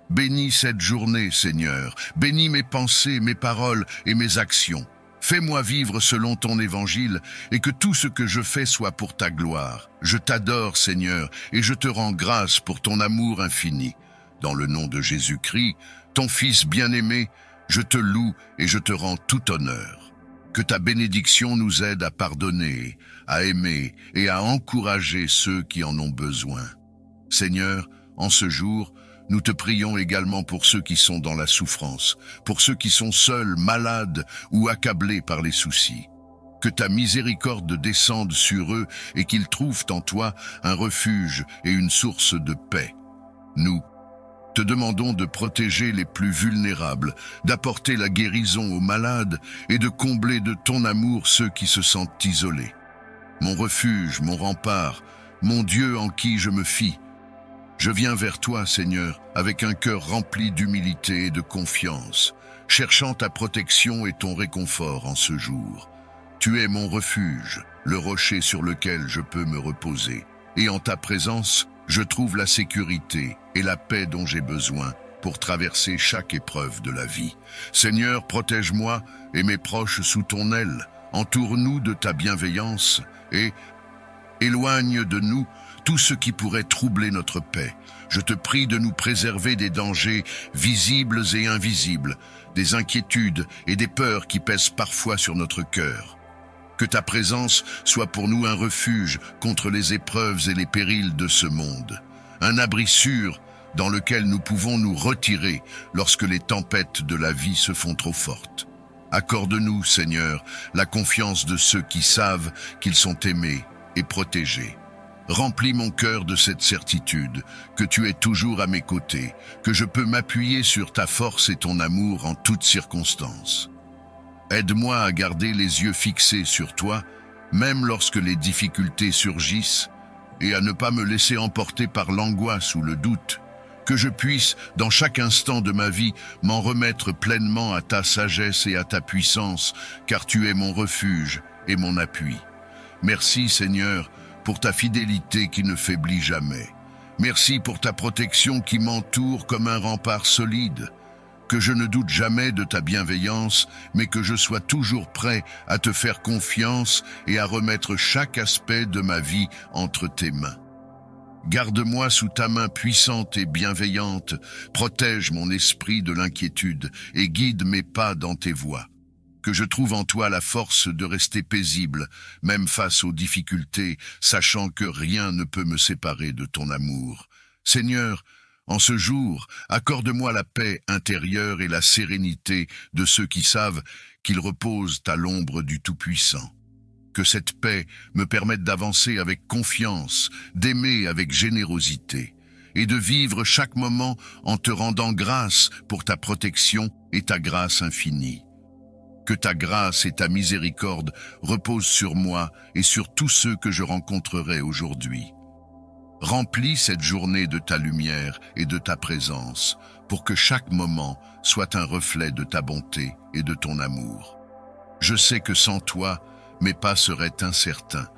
Bénis cette journée, Seigneur. Bénis mes pensées, mes paroles et mes actions. Fais-moi vivre selon ton évangile et que tout ce que je fais soit pour ta gloire. Je t'adore, Seigneur, et je te rends grâce pour ton amour infini. Dans le nom de Jésus-Christ, ton Fils bien-aimé, je te loue et je te rends tout honneur. Que ta bénédiction nous aide à pardonner, à aimer et à encourager ceux qui en ont besoin. Seigneur, en ce jour, nous te prions également pour ceux qui sont dans la souffrance, pour ceux qui sont seuls, malades ou accablés par les soucis. Que ta miséricorde descende sur eux et qu'ils trouvent en toi un refuge et une source de paix. Nous te demandons de protéger les plus vulnérables, d'apporter la guérison aux malades et de combler de ton amour ceux qui se sentent isolés. Mon refuge, mon rempart, mon Dieu en qui je me fie, je viens vers toi, Seigneur, avec un cœur rempli d'humilité et de confiance, cherchant ta protection et ton réconfort en ce jour. Tu es mon refuge, le rocher sur lequel je peux me reposer, et en ta présence, je trouve la sécurité et la paix dont j'ai besoin pour traverser chaque épreuve de la vie. Seigneur, protège-moi et mes proches sous ton aile, entoure-nous de ta bienveillance et éloigne de nous tout ce qui pourrait troubler notre paix. Je te prie de nous préserver des dangers visibles et invisibles, des inquiétudes et des peurs qui pèsent parfois sur notre cœur. Que ta présence soit pour nous un refuge contre les épreuves et les périls de ce monde, un abri sûr dans lequel nous pouvons nous retirer lorsque les tempêtes de la vie se font trop fortes. Accorde-nous, Seigneur, la confiance de ceux qui savent qu'ils sont aimés et protégés. Remplis mon cœur de cette certitude, que tu es toujours à mes côtés, que je peux m'appuyer sur ta force et ton amour en toutes circonstances. Aide-moi à garder les yeux fixés sur toi, même lorsque les difficultés surgissent, et à ne pas me laisser emporter par l'angoisse ou le doute, que je puisse, dans chaque instant de ma vie, m'en remettre pleinement à ta sagesse et à ta puissance, car tu es mon refuge et mon appui. Merci, Seigneur, pour ta fidélité qui ne faiblit jamais. Merci pour ta protection qui m'entoure comme un rempart solide. Que je ne doute jamais de ta bienveillance, mais que je sois toujours prêt à te faire confiance et à remettre chaque aspect de ma vie entre tes mains. Garde-moi sous ta main puissante et bienveillante, protège mon esprit de l'inquiétude et guide mes pas dans tes voies. Que je trouve en toi la force de rester paisible, même face aux difficultés, sachant que rien ne peut me séparer de ton amour. Seigneur, en ce jour, accorde-moi la paix intérieure et la sérénité de ceux qui savent qu'ils reposent à l'ombre du Tout-Puissant. Que cette paix me permette d'avancer avec confiance, d'aimer avec générosité, et de vivre chaque moment en te rendant grâce pour ta protection et ta grâce infinie. Que ta grâce et ta miséricorde reposent sur moi et sur tous ceux que je rencontrerai aujourd'hui. Remplis cette journée de ta lumière et de ta présence, pour que chaque moment soit un reflet de ta bonté et de ton amour. Je sais que sans toi, mes pas seraient incertains,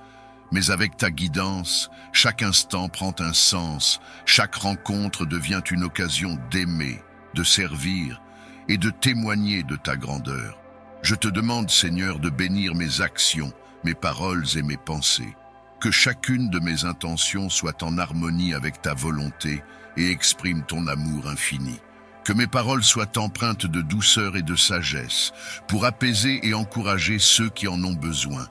mais avec ta guidance, chaque instant prend un sens, chaque rencontre devient une occasion d'aimer, de servir et de témoigner de ta grandeur. Je te demande, Seigneur, de bénir mes actions, mes paroles et mes pensées. Que chacune de mes intentions soit en harmonie avec ta volonté et exprime ton amour infini. Que mes paroles soient empreintes de douceur et de sagesse, pour apaiser et encourager ceux qui en ont besoin.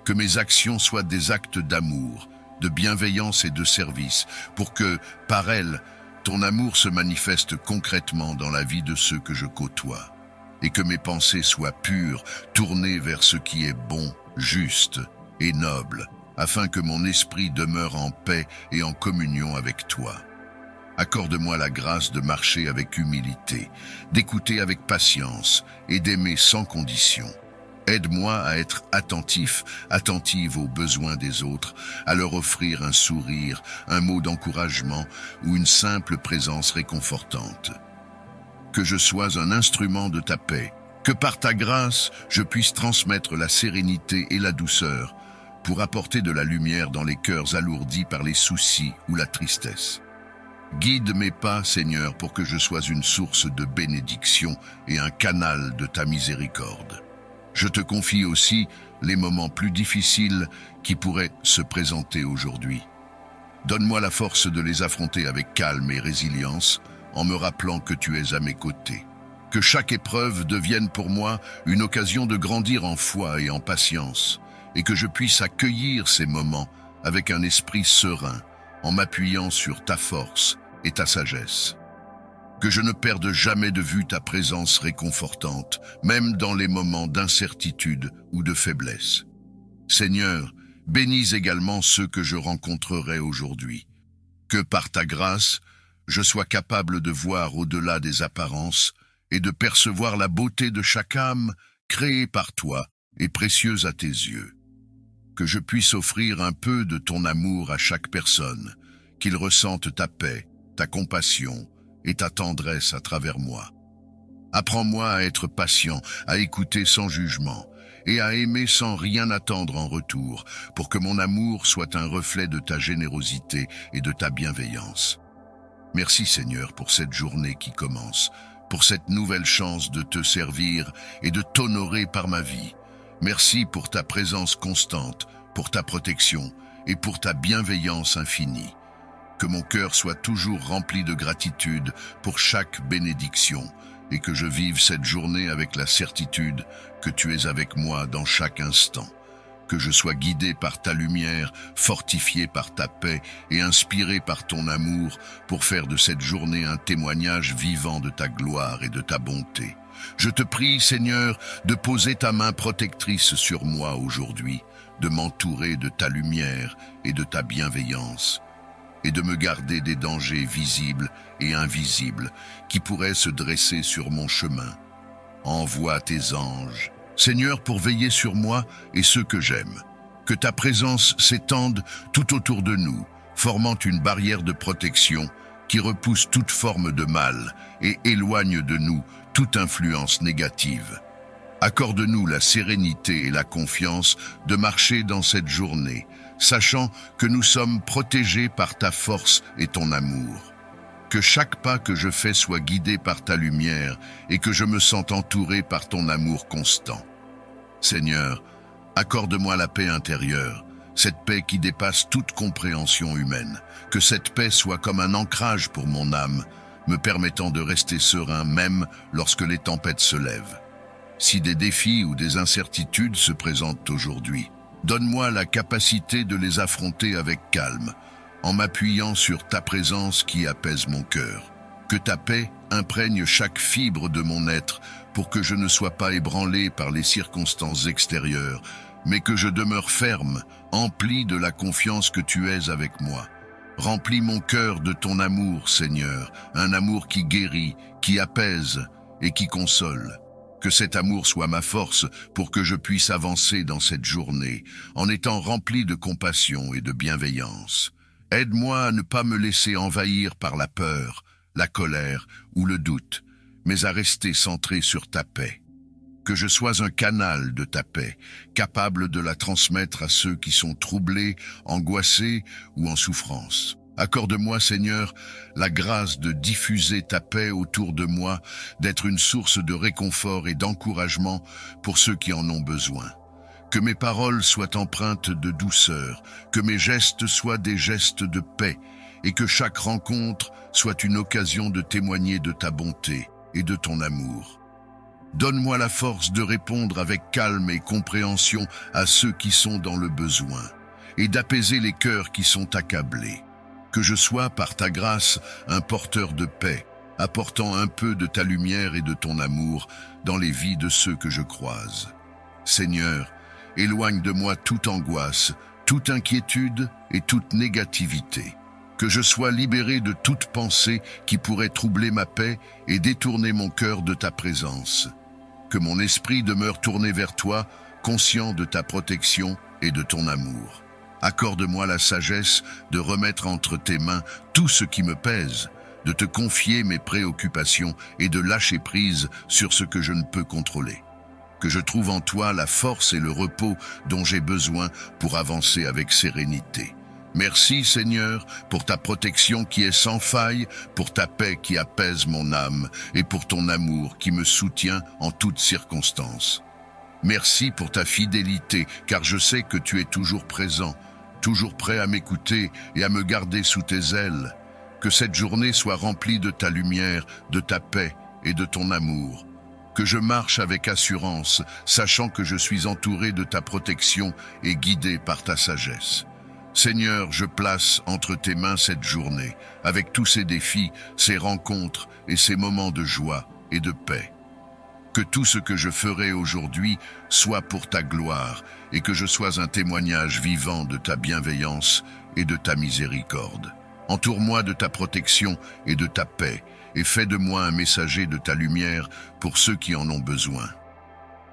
Que mes actions soient des actes d'amour, de bienveillance et de service, pour que, par elles, ton amour se manifeste concrètement dans la vie de ceux que je côtoie. Et que mes pensées soient pures, tournées vers ce qui est bon, juste et noble, afin que mon esprit demeure en paix et en communion avec toi. Accorde-moi la grâce de marcher avec humilité, d'écouter avec patience et d'aimer sans condition. Aide-moi à être attentive aux besoins des autres, à leur offrir un sourire, un mot d'encouragement ou une simple présence réconfortante. Que je sois un instrument de ta paix, que par ta grâce, je puisse transmettre la sérénité et la douceur pour apporter de la lumière dans les cœurs alourdis par les soucis ou la tristesse. Guide mes pas, Seigneur, pour que je sois une source de bénédiction et un canal de ta miséricorde. Je te confie aussi les moments plus difficiles qui pourraient se présenter aujourd'hui. Donne-moi la force de les affronter avec calme et résilience, en me rappelant que tu es à mes côtés. Que chaque épreuve devienne pour moi une occasion de grandir en foi et en patience, et que je puisse accueillir ces moments avec un esprit serein, en m'appuyant sur ta force et ta sagesse. Que je ne perde jamais de vue ta présence réconfortante, même dans les moments d'incertitude ou de faiblesse. Seigneur, bénis également ceux que je rencontrerai aujourd'hui. Que par ta grâce, je sois capable de voir au-delà des apparences et de percevoir la beauté de chaque âme créée par toi et précieuse à tes yeux. Que je puisse offrir un peu de ton amour à chaque personne, qu'ils ressentent ta paix, ta compassion et ta tendresse à travers moi. Apprends-moi à être patient, à écouter sans jugement et à aimer sans rien attendre en retour, pour que mon amour soit un reflet de ta générosité et de ta bienveillance. Merci Seigneur pour cette journée qui commence, pour cette nouvelle chance de te servir et de t'honorer par ma vie. Merci pour ta présence constante, pour ta protection et pour ta bienveillance infinie. Que mon cœur soit toujours rempli de gratitude pour chaque bénédiction et que je vive cette journée avec la certitude que tu es avec moi dans chaque instant. que je sois guidé par ta lumière, fortifié par ta paix et inspiré par ton amour pour faire de cette journée un témoignage vivant de ta gloire et de ta bonté. Je te prie, Seigneur, de poser ta main protectrice sur moi aujourd'hui, de m'entourer de ta lumière et de ta bienveillance, et de me garder des dangers visibles et invisibles qui pourraient se dresser sur mon chemin. Envoie tes anges, Seigneur, pour veiller sur moi et ceux que j'aime. Que ta présence s'étende tout autour de nous, formant une barrière de protection qui repousse toute forme de mal et éloigne de nous toute influence négative. Accorde-nous la sérénité et la confiance de marcher dans cette journée, sachant que nous sommes protégés par ta force et ton amour. Que chaque pas que je fais soit guidé par ta lumière et que je me sente entouré par ton amour constant. Seigneur, accorde-moi la paix intérieure, cette paix qui dépasse toute compréhension humaine. Que cette paix soit comme un ancrage pour mon âme, me permettant de rester serein même lorsque les tempêtes se lèvent. Si des défis ou des incertitudes se présentent aujourd'hui, donne-moi la capacité de les affronter avec calme, en m'appuyant sur ta présence qui apaise mon cœur. Que ta paix imprègne chaque fibre de mon être pour que je ne sois pas ébranlé par les circonstances extérieures, mais que je demeure ferme, empli de la confiance que tu es avec moi. Remplis mon cœur de ton amour, Seigneur, un amour qui guérit, qui apaise et qui console. Que cet amour soit ma force pour que je puisse avancer dans cette journée, en étant rempli de compassion et de bienveillance. Aide-moi à ne pas me laisser envahir par la peur, la colère ou le doute, mais à rester centré sur ta paix. Que je sois un canal de ta paix, capable de la transmettre à ceux qui sont troublés, angoissés ou en souffrance. Accorde-moi, Seigneur, la grâce de diffuser ta paix autour de moi, d'être une source de réconfort et d'encouragement pour ceux qui en ont besoin. Que mes paroles soient empreintes de douceur, que mes gestes soient des gestes de paix, et que chaque rencontre soit une occasion de témoigner de ta bonté et de ton amour. Donne-moi la force de répondre avec calme et compréhension à ceux qui sont dans le besoin, et d'apaiser les cœurs qui sont accablés. Que je sois, par ta grâce, un porteur de paix, apportant un peu de ta lumière et de ton amour dans les vies de ceux que je croise. Seigneur, éloigne de moi toute angoisse, toute inquiétude et toute négativité. Que je sois libéré de toute pensée qui pourrait troubler ma paix et détourner mon cœur de ta présence. Que mon esprit demeure tourné vers toi, conscient de ta protection et de ton amour. Accorde-moi la sagesse de remettre entre tes mains tout ce qui me pèse, de te confier mes préoccupations et de lâcher prise sur ce que je ne peux contrôler. Que je trouve en toi la force et le repos dont j'ai besoin pour avancer avec sérénité. Merci, Seigneur, pour ta protection qui est sans faille, pour ta paix qui apaise mon âme et pour ton amour qui me soutient en toutes circonstances. Merci pour ta fidélité, car je sais que tu es toujours présent, toujours prêt à m'écouter et à me garder sous tes ailes. Que cette journée soit remplie de ta lumière, de ta paix et de ton amour. Que je marche avec assurance, sachant que je suis entouré de ta protection et guidé par ta sagesse. Seigneur, je place entre tes mains cette journée, avec tous ces défis, ces rencontres et ces moments de joie et de paix. Que tout ce que je ferai aujourd'hui soit pour ta gloire et que je sois un témoignage vivant de ta bienveillance et de ta miséricorde. Entoure-moi de ta protection et de ta paix et fais de moi un messager de ta lumière pour ceux qui en ont besoin.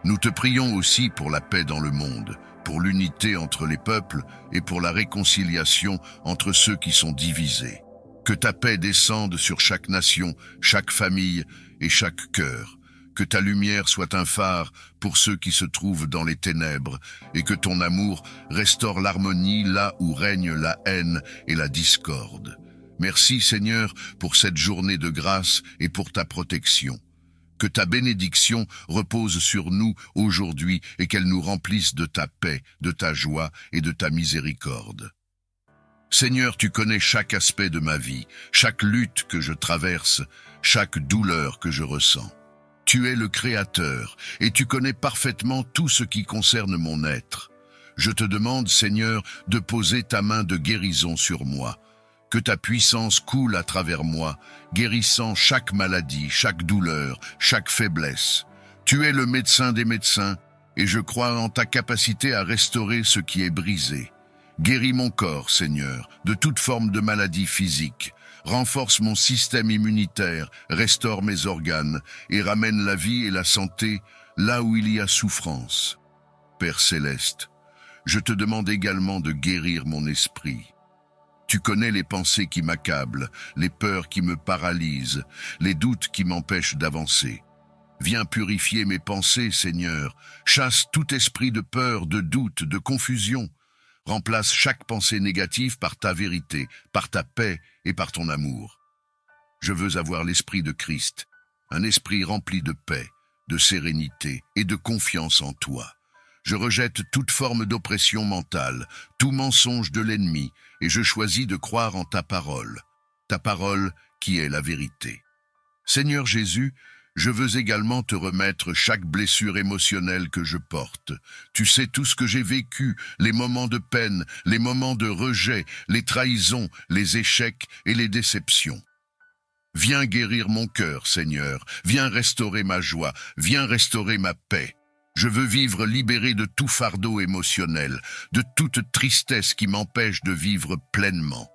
Nous te prions aussi pour la paix dans le monde, pour l'unité entre les peuples et pour la réconciliation entre ceux qui sont divisés. Que ta paix descende sur chaque nation, chaque famille et chaque cœur. Que ta lumière soit un phare pour ceux qui se trouvent dans les ténèbres et que ton amour restaure l'harmonie là où règne la haine et la discorde. Merci Seigneur pour cette journée de grâce et pour ta protection. Que ta bénédiction repose sur nous aujourd'hui et qu'elle nous remplisse de ta paix, de ta joie et de ta miséricorde. Seigneur, tu connais chaque aspect de ma vie, chaque lutte que je traverse, chaque douleur que je ressens. Tu es le Créateur et tu connais parfaitement tout ce qui concerne mon être. Je te demande, Seigneur, de poser ta main de guérison sur moi. Que ta puissance coule à travers moi, guérissant chaque maladie, chaque douleur, chaque faiblesse. Tu es le médecin des médecins, et je crois en ta capacité à restaurer ce qui est brisé. Guéris mon corps, Seigneur, de toute forme de maladie physique. Renforce mon système immunitaire, restaure mes organes et ramène la vie et la santé là où il y a souffrance. Père céleste, je te demande également de guérir mon esprit. Tu connais les pensées qui m'accablent, les peurs qui me paralysent, les doutes qui m'empêchent d'avancer. Viens purifier mes pensées, Seigneur. Chasse tout esprit de peur, de doute, de confusion. Remplace chaque pensée négative par ta vérité, par ta paix et par ton amour. Je veux avoir l'esprit de Christ, un esprit rempli de paix, de sérénité et de confiance en toi. Je rejette toute forme d'oppression mentale, tout mensonge de l'ennemi, et je choisis de croire en ta parole qui est la vérité. Seigneur Jésus, je veux également te remettre chaque blessure émotionnelle que je porte. Tu sais tout ce que j'ai vécu, les moments de peine, les moments de rejet, les trahisons, les échecs et les déceptions. Viens guérir mon cœur, Seigneur. Viens restaurer ma joie. Viens restaurer ma paix. Je veux vivre libéré de tout fardeau émotionnel, de toute tristesse qui m'empêche de vivre pleinement.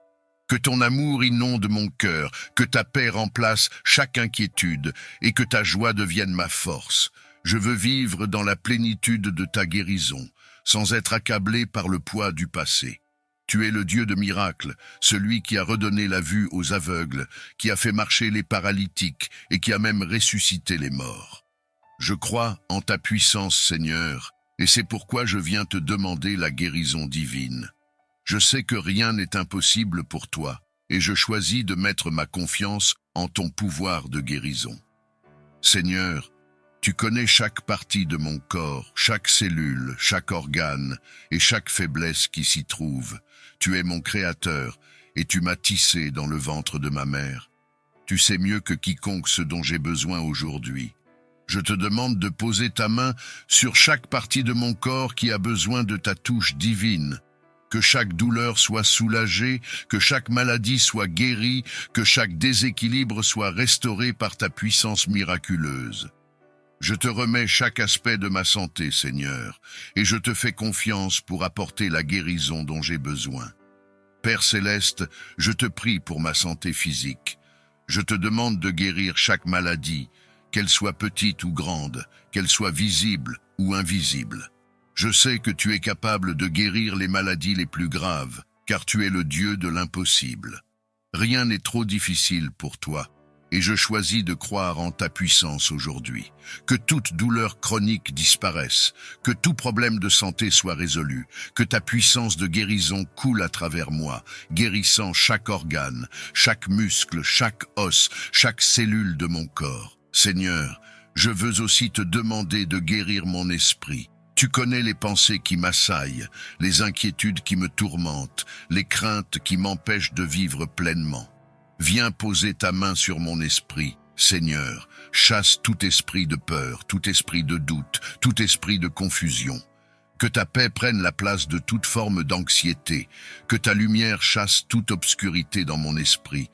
Que ton amour inonde mon cœur, que ta paix remplace chaque inquiétude et que ta joie devienne ma force. Je veux vivre dans la plénitude de ta guérison, sans être accablé par le poids du passé. Tu es le Dieu de miracles, celui qui a redonné la vue aux aveugles, qui a fait marcher les paralytiques et qui a même ressuscité les morts. Je crois en ta puissance, Seigneur, et c'est pourquoi je viens te demander la guérison divine. Je sais que rien n'est impossible pour toi, et je choisis de mettre ma confiance en ton pouvoir de guérison. Seigneur, tu connais chaque partie de mon corps, chaque cellule, chaque organe et chaque faiblesse qui s'y trouve. Tu es mon Créateur, et tu m'as tissé dans le ventre de ma mère. Tu sais mieux que quiconque ce dont j'ai besoin aujourd'hui. Je te demande de poser ta main sur chaque partie de mon corps qui a besoin de ta touche divine. Que chaque douleur soit soulagée, que chaque maladie soit guérie, que chaque déséquilibre soit restauré par ta puissance miraculeuse. Je te remets chaque aspect de ma santé, Seigneur, et je te fais confiance pour apporter la guérison dont j'ai besoin. Père céleste, je te prie pour ma santé physique. Je te demande de guérir chaque maladie, qu'elle soit petite ou grande, qu'elle soit visible ou invisible. Je sais que tu es capable de guérir les maladies les plus graves, car tu es le Dieu de l'impossible. Rien n'est trop difficile pour toi, et je choisis de croire en ta puissance aujourd'hui. Que toute douleur chronique disparaisse, que tout problème de santé soit résolu, que ta puissance de guérison coule à travers moi, guérissant chaque organe, chaque muscle, chaque os, chaque cellule de mon corps. Seigneur, je veux aussi te demander de guérir mon esprit. Tu connais les pensées qui m'assaillent, les inquiétudes qui me tourmentent, les craintes qui m'empêchent de vivre pleinement. Viens poser ta main sur mon esprit, Seigneur. Chasse tout esprit de peur, tout esprit de doute, tout esprit de confusion. Que ta paix prenne la place de toute forme d'anxiété, que ta lumière chasse toute obscurité dans mon esprit.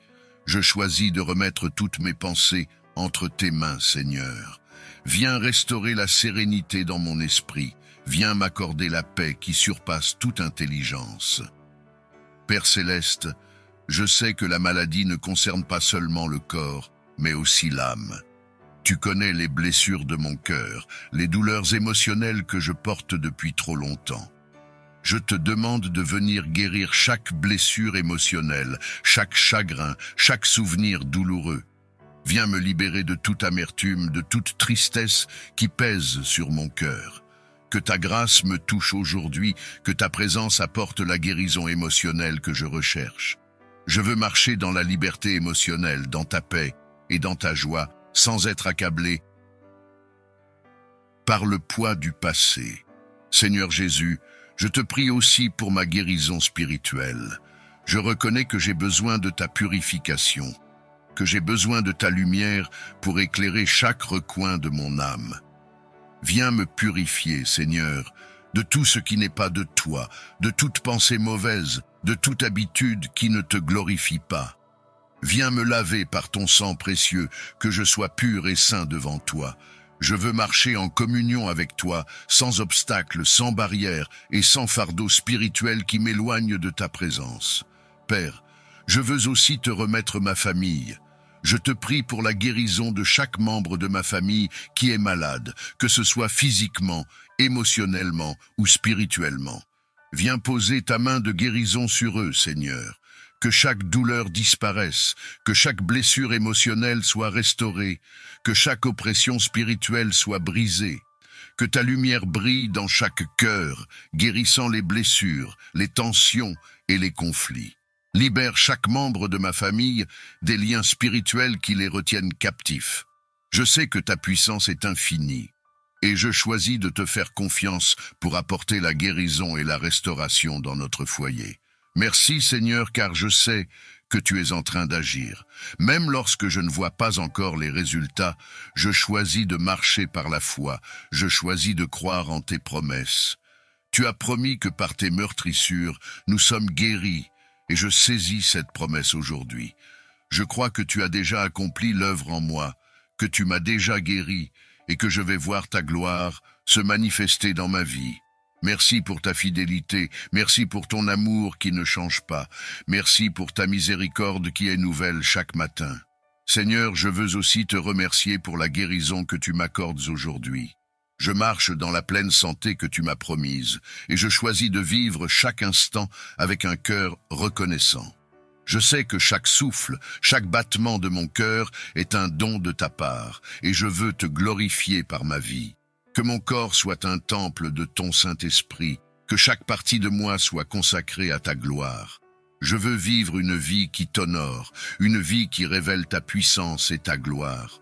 Je choisis de remettre toutes mes pensées entre tes mains, Seigneur. Viens restaurer la sérénité dans mon esprit. Viens m'accorder la paix qui surpasse toute intelligence. Père céleste, je sais que la maladie ne concerne pas seulement le corps, mais aussi l'âme. Tu connais les blessures de mon cœur, les douleurs émotionnelles que je porte depuis trop longtemps. Je te demande de venir guérir chaque blessure émotionnelle, chaque chagrin, chaque souvenir douloureux. Viens me libérer de toute amertume, de toute tristesse qui pèse sur mon cœur. Que ta grâce me touche aujourd'hui, que ta présence apporte la guérison émotionnelle que je recherche. Je veux marcher dans la liberté émotionnelle, dans ta paix et dans ta joie, sans être accablé par le poids du passé. Seigneur Jésus, je te prie aussi pour ma guérison spirituelle. Je reconnais que j'ai besoin de ta purification, que j'ai besoin de ta lumière pour éclairer chaque recoin de mon âme. Viens me purifier, Seigneur. de tout ce qui n'est pas de toi, de toute pensée mauvaise, de toute habitude qui ne te glorifie pas. Viens me laver par ton sang précieux, que je sois pur et saint devant toi. Je veux marcher en communion avec toi, sans obstacle, sans barrière et sans fardeau spirituel qui m'éloigne de ta présence. Père, je veux aussi te remettre ma famille. Je te prie pour la guérison de chaque membre de ma famille qui est malade, que ce soit physiquement, émotionnellement ou spirituellement. Viens poser ta main de guérison sur eux, Seigneur. Que chaque douleur disparaisse, que chaque blessure émotionnelle soit restaurée, que chaque oppression spirituelle soit brisée, que ta lumière brille dans chaque cœur, guérissant les blessures, les tensions et les conflits. Libère chaque membre de ma famille des liens spirituels qui les retiennent captifs. Je sais que ta puissance est infinie, et je choisis de te faire confiance pour apporter la guérison et la restauration dans notre foyer. Merci Seigneur, car je sais que tu es en train d'agir. Même lorsque je ne vois pas encore les résultats, je choisis de marcher par la foi, je choisis de croire en tes promesses. Tu as promis que par tes meurtrissures, nous sommes guéris, et je saisis cette promesse aujourd'hui. Je crois que tu as déjà accompli l'œuvre en moi, que tu m'as déjà guéri, et que je vais voir ta gloire se manifester dans ma vie. Merci pour ta fidélité, merci pour ton amour qui ne change pas, merci pour ta miséricorde qui est nouvelle chaque matin. Seigneur, je veux aussi te remercier pour la guérison que tu m'accordes aujourd'hui. Je marche dans la pleine santé que tu m'as promise, et je choisis de vivre chaque instant avec un cœur reconnaissant. Je sais que chaque souffle, chaque battement de mon cœur est un don de ta part, et je veux te glorifier par ma vie. Que mon corps soit un temple de ton Saint-Esprit, que chaque partie de moi soit consacrée à ta gloire. Je veux vivre une vie qui t'honore, une vie qui révèle ta puissance et ta gloire.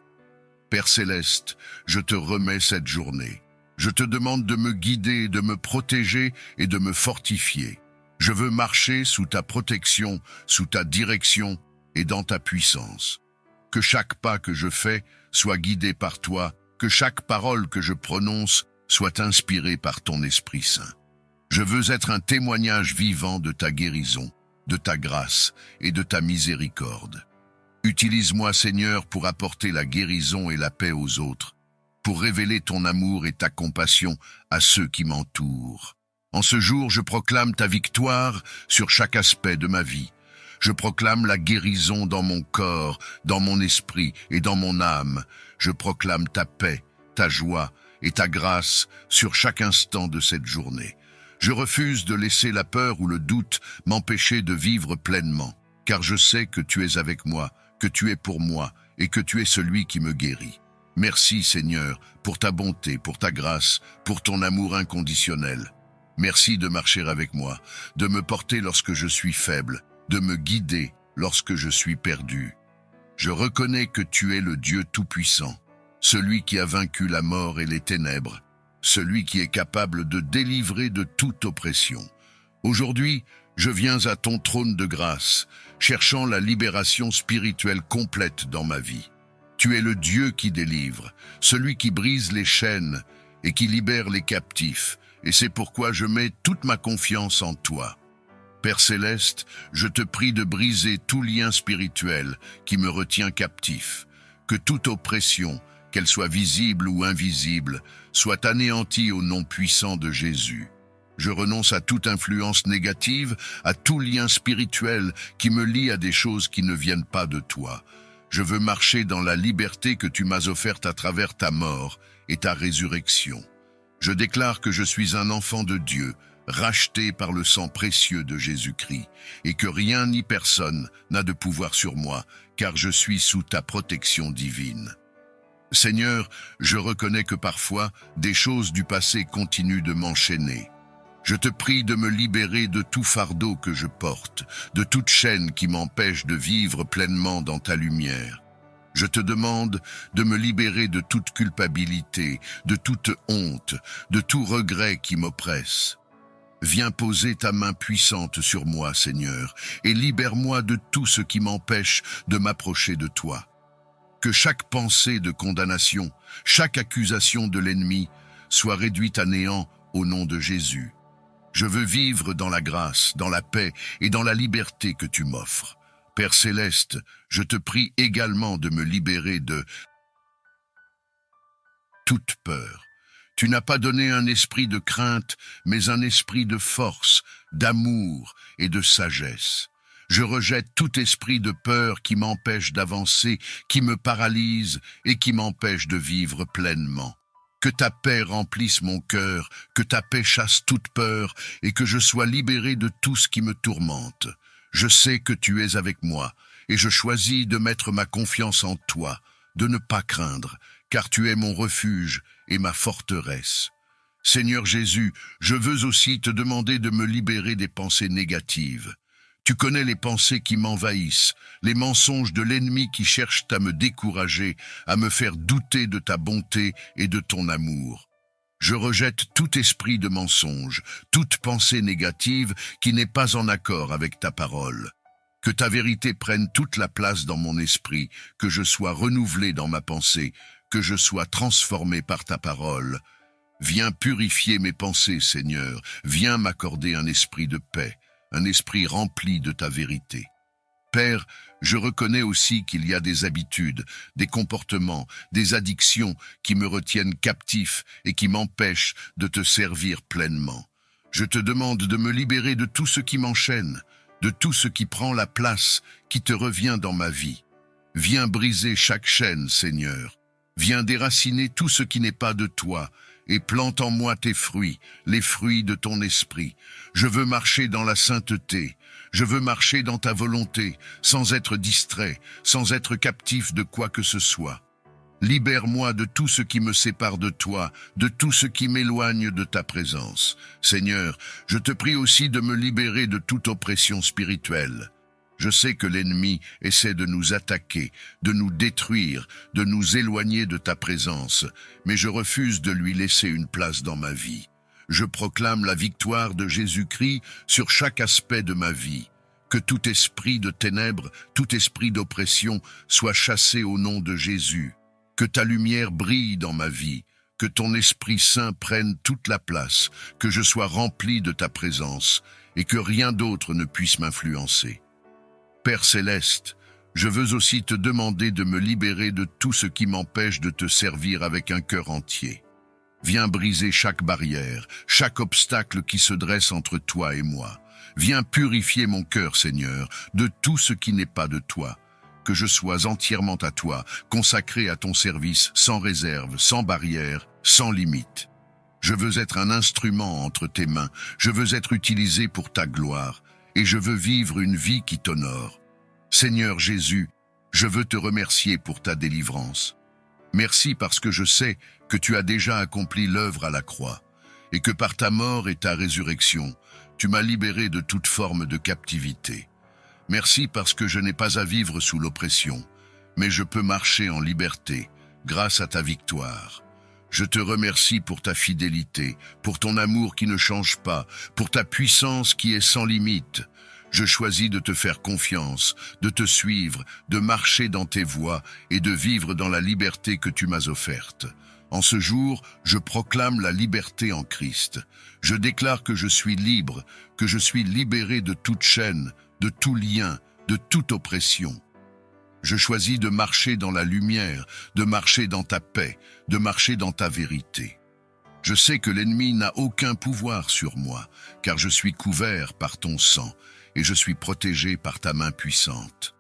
Père Céleste, je te remets cette journée. Je te demande de me guider, de me protéger et de me fortifier. Je veux marcher sous ta protection, sous ta direction et dans ta puissance. Que chaque pas que je fais soit guidé par toi, que chaque parole que je prononce soit inspirée par ton Esprit Saint. Je veux être un témoignage vivant de ta guérison, de ta grâce et de ta miséricorde. Utilise-moi, Seigneur, pour apporter la guérison et la paix aux autres, pour révéler ton amour et ta compassion à ceux qui m'entourent. En ce jour, je proclame ta victoire sur chaque aspect de ma vie. Je proclame la guérison dans mon corps, dans mon esprit et dans mon âme. Je proclame ta paix, ta joie et ta grâce sur chaque instant de cette journée. Je refuse de laisser la peur ou le doute m'empêcher de vivre pleinement, car je sais que tu es avec moi, que tu es pour moi et que tu es celui qui me guérit. Merci Seigneur pour ta bonté, pour ta grâce, pour ton amour inconditionnel. Merci de marcher avec moi, de me porter lorsque je suis faible, de me guider lorsque je suis perdu. Je reconnais que tu es le Dieu Tout-Puissant, celui qui a vaincu la mort et les ténèbres, celui qui est capable de délivrer de toute oppression. Aujourd'hui, je viens à ton trône de grâce, cherchant la libération spirituelle complète dans ma vie. Tu es le Dieu qui délivre, celui qui brise les chaînes et qui libère les captifs, et c'est pourquoi je mets toute ma confiance en toi. Père Céleste, je te prie de briser tout lien spirituel qui me retient captif, que toute oppression, qu'elle soit visible ou invisible, soit anéantie au nom puissant de Jésus. Je renonce à toute influence négative, à tout lien spirituel qui me lie à des choses qui ne viennent pas de toi. Je veux marcher dans la liberté que tu m'as offerte à travers ta mort et ta résurrection. Je déclare que je suis un enfant de Dieu, racheté par le sang précieux de Jésus-Christ, et que rien ni personne n'a de pouvoir sur moi, car je suis sous ta protection divine. Seigneur, je reconnais que parfois, des choses du passé continuent de m'enchaîner. Je te prie de me libérer de tout fardeau que je porte, de toute chaîne qui m'empêche de vivre pleinement dans ta lumière. Je te demande de me libérer de toute culpabilité, de toute honte, de tout regret qui m'oppresse. Viens poser ta main puissante sur moi, Seigneur, et libère-moi de tout ce qui m'empêche de m'approcher de toi. Que chaque pensée de condamnation, chaque accusation de l'ennemi soit réduite à néant au nom de Jésus. Je veux vivre dans la grâce, dans la paix et dans la liberté que tu m'offres. Père céleste, je te prie également de me libérer de toute peur. Tu n'as pas donné un esprit de crainte, mais un esprit de force, d'amour et de sagesse. Je rejette tout esprit de peur qui m'empêche d'avancer, qui me paralyse et qui m'empêche de vivre pleinement. Que ta paix remplisse mon cœur, que ta paix chasse toute peur et que je sois libéré de tout ce qui me tourmente. Je sais que tu es avec moi et je choisis de mettre ma confiance en toi, de ne pas craindre, car tu es mon refuge et ma forteresse. Seigneur Jésus, je veux aussi te demander de me libérer des pensées négatives. Tu connais les pensées qui m'envahissent, les mensonges de l'ennemi qui cherchent à me décourager, à me faire douter de ta bonté et de ton amour. Je rejette tout esprit de mensonge, toute pensée négative qui n'est pas en accord avec ta parole. Que ta vérité prenne toute la place dans mon esprit, que je sois renouvelé dans ma pensée, que je sois transformé par ta parole. Viens purifier mes pensées, Seigneur, viens m'accorder un esprit de paix, un esprit rempli de ta vérité. Père, je reconnais aussi qu'il y a des habitudes, des comportements, des addictions qui me retiennent captif et qui m'empêchent de te servir pleinement. Je te demande de me libérer de tout ce qui m'enchaîne, de tout ce qui prend la place qui te revient dans ma vie. Viens briser chaque chaîne, Seigneur. Viens déraciner tout ce qui n'est pas de toi et plante en moi tes fruits, les fruits de ton esprit. Je veux marcher dans la sainteté, je veux marcher dans ta volonté, sans être distrait, sans être captif de quoi que ce soit. Libère-moi de tout ce qui me sépare de toi, de tout ce qui m'éloigne de ta présence. Seigneur, je te prie aussi de me libérer de toute oppression spirituelle. Je sais que l'ennemi essaie de nous attaquer, de nous détruire, de nous éloigner de ta présence, mais je refuse de lui laisser une place dans ma vie. Je proclame la victoire de Jésus-Christ sur chaque aspect de ma vie. Que tout esprit de ténèbres, tout esprit d'oppression soit chassé au nom de Jésus. Que ta lumière brille dans ma vie, que ton Esprit Saint prenne toute la place, que je sois rempli de ta présence et que rien d'autre ne puisse m'influencer. Père céleste, je veux aussi te demander de me libérer de tout ce qui m'empêche de te servir avec un cœur entier. Viens briser chaque barrière, chaque obstacle qui se dresse entre toi et moi. Viens purifier mon cœur, Seigneur, de tout ce qui n'est pas de toi. Que je sois entièrement à toi, consacré à ton service, sans réserve, sans barrière, sans limite. Je veux être un instrument entre tes mains, je veux être utilisé pour ta gloire, et je veux vivre une vie qui t'honore. Seigneur Jésus, je veux te remercier pour ta délivrance. Merci parce que je sais que tu as déjà accompli l'œuvre à la croix, et que par ta mort et ta résurrection, tu m'as libéré de toute forme de captivité. Merci parce que je n'ai pas à vivre sous l'oppression, mais je peux marcher en liberté grâce à ta victoire. Je te remercie pour ta fidélité, pour ton amour qui ne change pas, pour ta puissance qui est sans limite. Je choisis de te faire confiance, de te suivre, de marcher dans tes voies et de vivre dans la liberté que tu m'as offerte. En ce jour, je proclame la liberté en Christ. Je déclare que je suis libre, que je suis libéré de toute chaîne, de tout lien, de toute oppression. Je choisis de marcher dans la lumière, de marcher dans ta paix, de marcher dans ta vérité. Je sais que l'ennemi n'a aucun pouvoir sur moi, car je suis couvert par ton sang et je suis protégé par ta main puissante.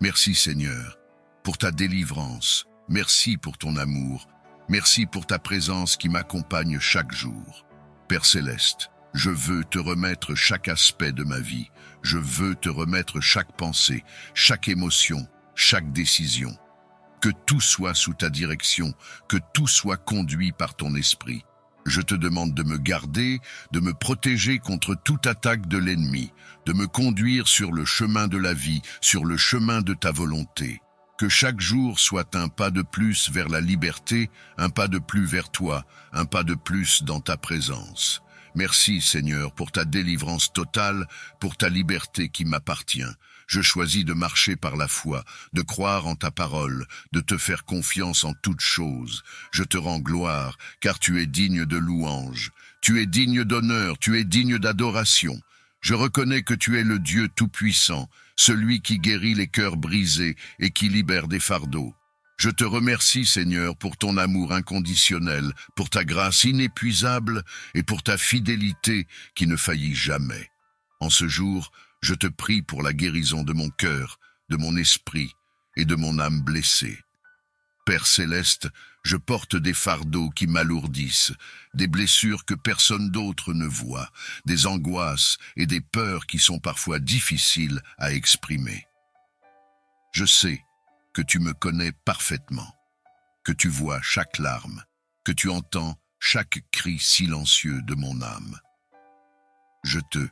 Merci Seigneur, pour ta délivrance. Merci pour ton amour. Merci pour ta présence qui m'accompagne chaque jour. Père céleste, je veux te remettre chaque aspect de ma vie. Je veux te remettre chaque pensée, chaque émotion, chaque décision. Que tout soit sous ta direction, que tout soit conduit par ton esprit. Je te demande de me garder, de me protéger contre toute attaque de l'ennemi, de me conduire sur le chemin de la vie, sur le chemin de ta volonté. Que chaque jour soit un pas de plus vers la liberté, un pas de plus vers toi, un pas de plus dans ta présence. Merci Seigneur pour ta délivrance totale, pour ta liberté qui m'appartient. Je choisis de marcher par la foi, de croire en ta parole, de te faire confiance en toutes choses. Je te rends gloire, car tu es digne de louange. Tu es digne d'honneur, tu es digne d'adoration. Je reconnais que tu es le Dieu Tout-Puissant, celui qui guérit les cœurs brisés et qui libère des fardeaux. Je te remercie, Seigneur, pour ton amour inconditionnel, pour ta grâce inépuisable et pour ta fidélité qui ne faillit jamais. En ce jour, je te prie pour la guérison de mon cœur, de mon esprit et de mon âme blessée. Père céleste, je porte des fardeaux qui m'alourdissent, des blessures que personne d'autre ne voit, des angoisses et des peurs qui sont parfois difficiles à exprimer. Je sais que tu me connais parfaitement, que tu vois chaque larme, que tu entends chaque cri silencieux de mon âme. Je te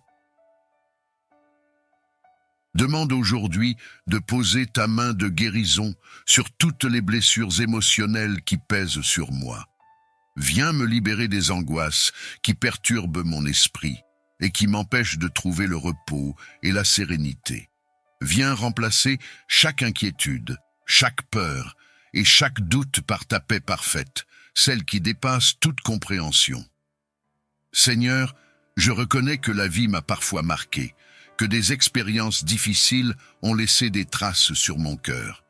demande aujourd'hui de poser ta main de guérison sur toutes les blessures émotionnelles qui pèsent sur moi. Viens me libérer des angoisses qui perturbent mon esprit et qui m'empêchent de trouver le repos et la sérénité. Viens remplacer chaque inquiétude, chaque peur et chaque doute par ta paix parfaite, celle qui dépasse toute compréhension. Seigneur, je reconnais que la vie m'a parfois marqué, que des expériences difficiles ont laissé des traces sur mon cœur.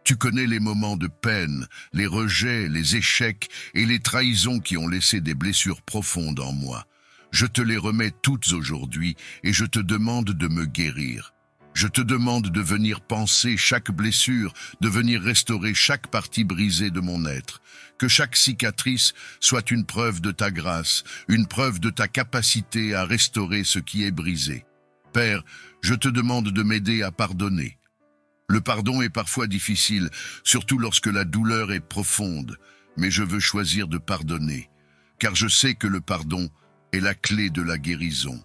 Tu connais les moments de peine, les rejets, les échecs et les trahisons qui ont laissé des blessures profondes en moi. Je te les remets toutes aujourd'hui et je te demande de me guérir. Je te demande de venir panser chaque blessure, de venir restaurer chaque partie brisée de mon être. Que chaque cicatrice soit une preuve de ta grâce, une preuve de ta capacité à restaurer ce qui est brisé. Père, je te demande de m'aider à pardonner. Le pardon est parfois difficile, surtout lorsque la douleur est profonde, mais je veux choisir de pardonner, car je sais que le pardon est la clé de la guérison.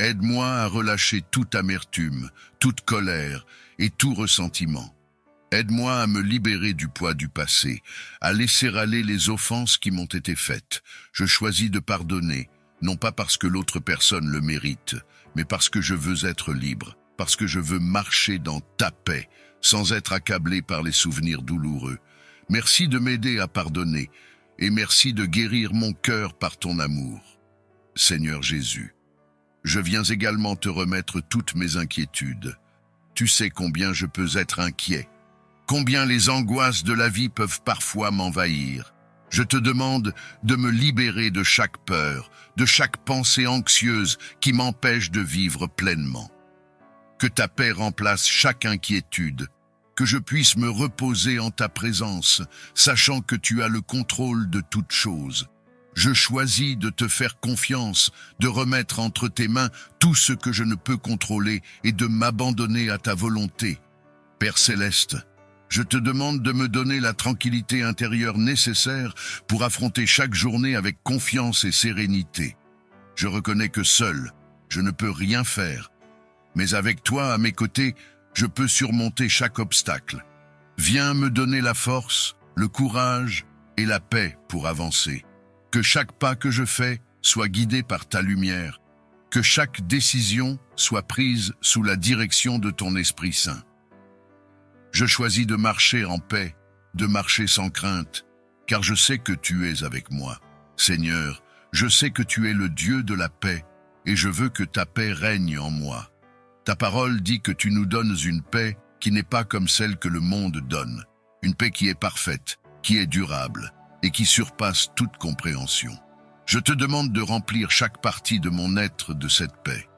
Aide-moi à relâcher toute amertume, toute colère et tout ressentiment. Aide-moi à me libérer du poids du passé, à laisser aller les offenses qui m'ont été faites. Je choisis de pardonner, non pas parce que l'autre personne le mérite, mais parce que je veux être libre, parce que je veux marcher dans ta paix, sans être accablé par les souvenirs douloureux. Merci de m'aider à pardonner, et merci de guérir mon cœur par ton amour. Seigneur Jésus, je viens également te remettre toutes mes inquiétudes. Tu sais combien je peux être inquiet, combien les angoisses de la vie peuvent parfois m'envahir. Je te demande de me libérer de chaque peur, de chaque pensée anxieuse qui m'empêche de vivre pleinement. Que ta paix remplace chaque inquiétude, que je puisse me reposer en ta présence, sachant que tu as le contrôle de toutes choses. Je choisis de te faire confiance, de remettre entre tes mains tout ce que je ne peux contrôler et de m'abandonner à ta volonté. Père céleste, je te demande de me donner la tranquillité intérieure nécessaire pour affronter chaque journée avec confiance et sérénité. Je reconnais que seul, je ne peux rien faire, mais avec toi à mes côtés, je peux surmonter chaque obstacle. Viens me donner la force, le courage et la paix pour avancer. Que chaque pas que je fais soit guidé par ta lumière, que chaque décision soit prise sous la direction de ton Esprit Saint. Je choisis de marcher en paix, de marcher sans crainte, car je sais que tu es avec moi. Seigneur, je sais que tu es le Dieu de la paix, et je veux que ta paix règne en moi. Ta parole dit que tu nous donnes une paix qui n'est pas comme celle que le monde donne, une paix qui est parfaite, qui est durable, et qui surpasse toute compréhension. Je te demande de remplir chaque partie de mon être de cette paix.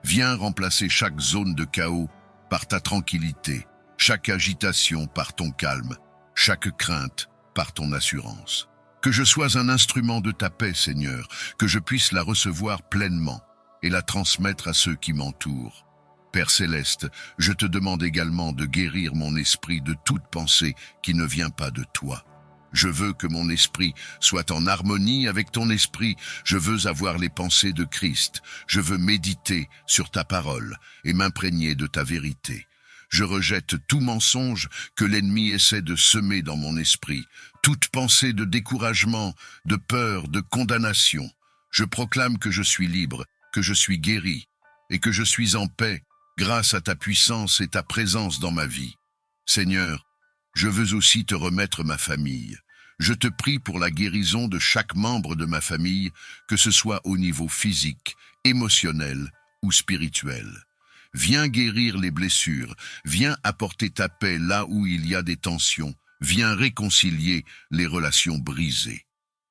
Viens remplacer chaque zone de chaos par ta tranquillité, chaque agitation par ton calme, chaque crainte par ton assurance. Que je sois un instrument de ta paix, Seigneur, que je puisse la recevoir pleinement et la transmettre à ceux qui m'entourent. Père céleste, je te demande également de guérir mon esprit de toute pensée qui ne vient pas de toi. Je veux que mon esprit soit en harmonie avec ton esprit. Je veux avoir les pensées de Christ. Je veux méditer sur ta parole et m'imprégner de ta vérité. Je rejette tout mensonge que l'ennemi essaie de semer dans mon esprit, toute pensée de découragement, de peur, de condamnation. Je proclame que je suis libre, que je suis guéri et que je suis en paix grâce à ta puissance et ta présence dans ma vie. Seigneur, je veux aussi te remettre ma famille. Je te prie pour la guérison de chaque membre de ma famille, que ce soit au niveau physique, émotionnel ou spirituel. Viens guérir les blessures, viens apporter ta paix là où il y a des tensions, viens réconcilier les relations brisées.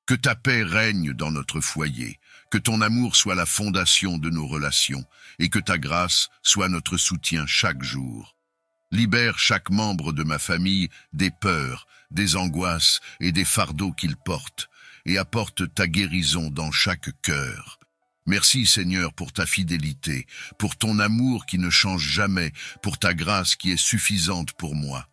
Que ta paix règne dans notre foyer, que ton amour soit la fondation de nos relations et que ta grâce soit notre soutien chaque jour. Libère chaque membre de ma famille des peurs, des angoisses et des fardeaux qu'ils portent, et apporte ta guérison dans chaque cœur. Merci Seigneur pour ta fidélité, pour ton amour qui ne change jamais, pour ta grâce qui est suffisante pour moi.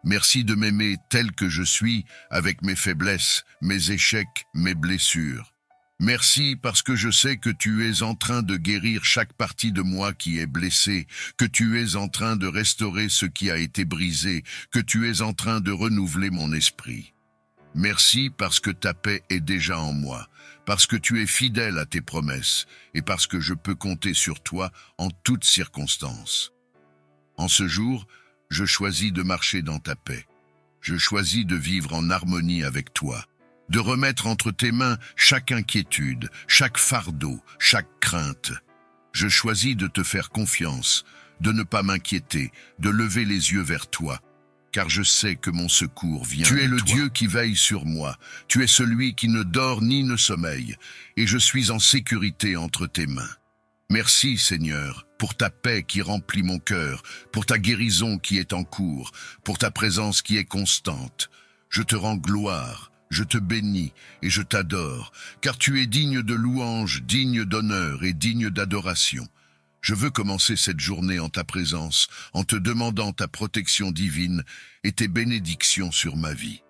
Merci de m'aimer tel que je suis, avec mes faiblesses, mes échecs, mes blessures. Merci parce que je sais que tu es en train de guérir chaque partie de moi qui est blessée, que tu es en train de restaurer ce qui a été brisé, que tu es en train de renouveler mon esprit. Merci parce que ta paix est déjà en moi, parce que tu es fidèle à tes promesses et parce que je peux compter sur toi en toutes circonstances. En ce jour, je choisis de marcher dans ta paix. Je choisis de vivre en harmonie avec toi, de remettre entre tes mains chaque inquiétude, chaque fardeau, chaque crainte. Je choisis de te faire confiance, de ne pas m'inquiéter, de lever les yeux vers toi, car je sais que mon secours vient de toi. Tu es le Dieu qui veille sur moi, tu es celui qui ne dort ni ne sommeille, et je suis en sécurité entre tes mains. Merci Seigneur, pour ta paix qui remplit mon cœur, pour ta guérison qui est en cours, pour ta présence qui est constante. Je te rends gloire, je te bénis et je t'adore, car tu es digne de louange, digne d'honneur et digne d'adoration. Je veux commencer cette journée en ta présence, en te demandant ta protection divine et tes bénédictions sur ma vie.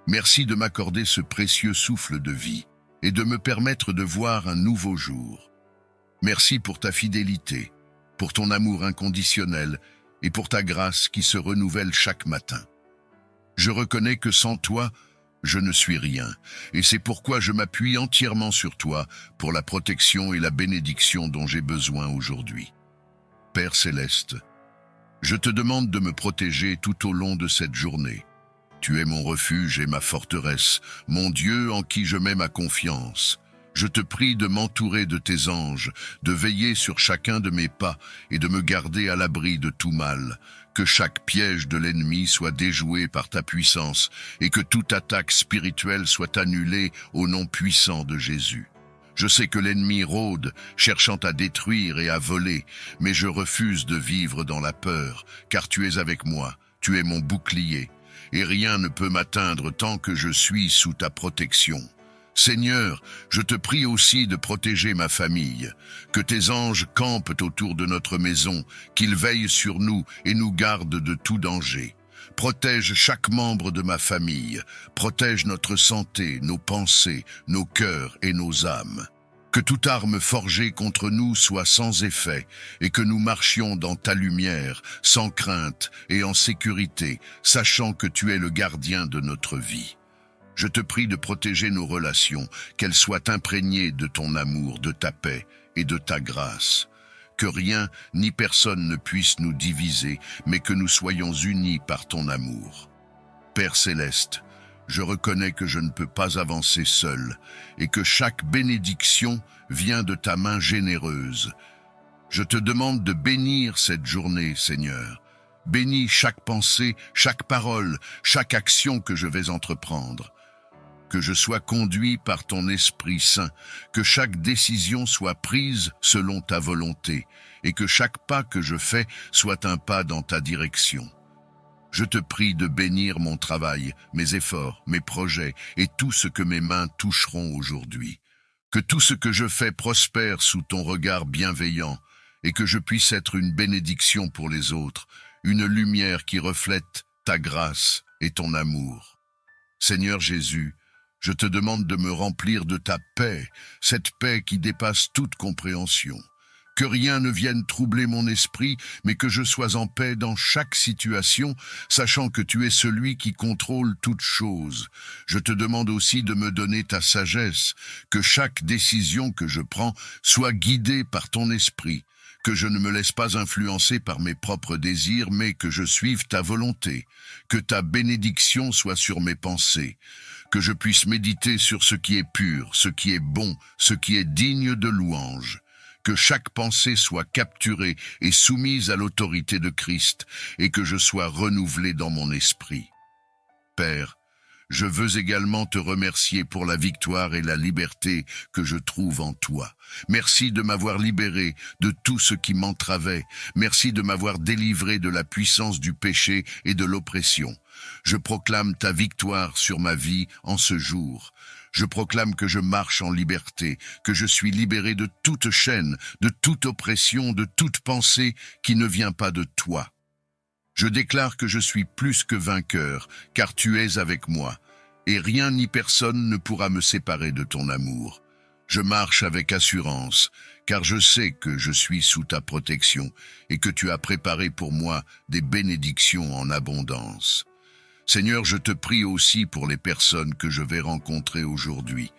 Merci de m'accorder ce précieux souffle de vie et de me permettre de voir un nouveau jour. Merci pour ta fidélité, pour ton amour inconditionnel et pour ta grâce qui se renouvelle chaque matin. Je reconnais que sans toi, je ne suis rien, et c'est pourquoi je m'appuie entièrement sur toi pour la protection et la bénédiction dont j'ai besoin aujourd'hui. Père céleste, je te demande de me protéger tout au long de cette journée. Tu es mon refuge et ma forteresse, mon Dieu en qui je mets ma confiance. Je te prie de m'entourer de tes anges, de veiller sur chacun de mes pas et de me garder à l'abri de tout mal. Que chaque piège de l'ennemi soit déjoué par ta puissance et que toute attaque spirituelle soit annulée au nom puissant de Jésus. Je sais que l'ennemi rôde, cherchant à détruire et à voler, mais je refuse de vivre dans la peur, car tu es avec moi, tu es mon bouclier, et rien ne peut m'atteindre tant que je suis sous ta protection. Seigneur, je te prie aussi de protéger ma famille, que tes anges campent autour de notre maison, qu'ils veillent sur nous et nous gardent de tout danger. Protège chaque membre de ma famille, protège notre santé, nos pensées, nos cœurs et nos âmes. Que toute arme forgée contre nous soit sans effet et que nous marchions dans ta lumière, sans crainte et en sécurité, sachant que tu es le gardien de notre vie. Je te prie de protéger nos relations, qu'elles soient imprégnées de ton amour, de ta paix et de ta grâce. Que rien ni personne ne puisse nous diviser, mais que nous soyons unis par ton amour. Père céleste, je reconnais que je ne peux pas avancer seul et que chaque bénédiction vient de ta main généreuse. Je te demande de bénir cette journée, Seigneur. Bénis chaque pensée, chaque parole, chaque action que je vais entreprendre. Que je sois conduit par ton Esprit Saint, que chaque décision soit prise selon ta volonté, et que chaque pas que je fais soit un pas dans ta direction. Je te prie de bénir mon travail, mes efforts, mes projets, et tout ce que mes mains toucheront aujourd'hui. Que tout ce que je fais prospère sous ton regard bienveillant, et que je puisse être une bénédiction pour les autres, une lumière qui reflète ta grâce et ton amour. Seigneur Jésus, je te demande de me remplir de ta paix, cette paix qui dépasse toute compréhension. Que rien ne vienne troubler mon esprit, mais que je sois en paix dans chaque situation, sachant que tu es celui qui contrôle toutes choses. Je te demande aussi de me donner ta sagesse, que chaque décision que je prends soit guidée par ton esprit, que je ne me laisse pas influencer par mes propres désirs, mais que je suive ta volonté, que ta bénédiction soit sur mes pensées, que je puisse méditer sur ce qui est pur, ce qui est bon, ce qui est digne de louange, que chaque pensée soit capturée et soumise à l'autorité de Christ, et que je sois renouvelé dans mon esprit. Père, je veux également te remercier pour la victoire et la liberté que je trouve en toi. Merci de m'avoir libéré de tout ce qui m'entravait. Merci de m'avoir délivré de la puissance du péché et de l'oppression. Je proclame ta victoire sur ma vie en ce jour. Je proclame que je marche en liberté, que je suis libéré de toute chaîne, de toute oppression, de toute pensée qui ne vient pas de toi. Je déclare que je suis plus que vainqueur, car tu es avec moi, et rien ni personne ne pourra me séparer de ton amour. Je marche avec assurance, car je sais que je suis sous ta protection, et que tu as préparé pour moi des bénédictions en abondance. Seigneur, je te prie aussi pour les personnes que je vais rencontrer aujourd'hui,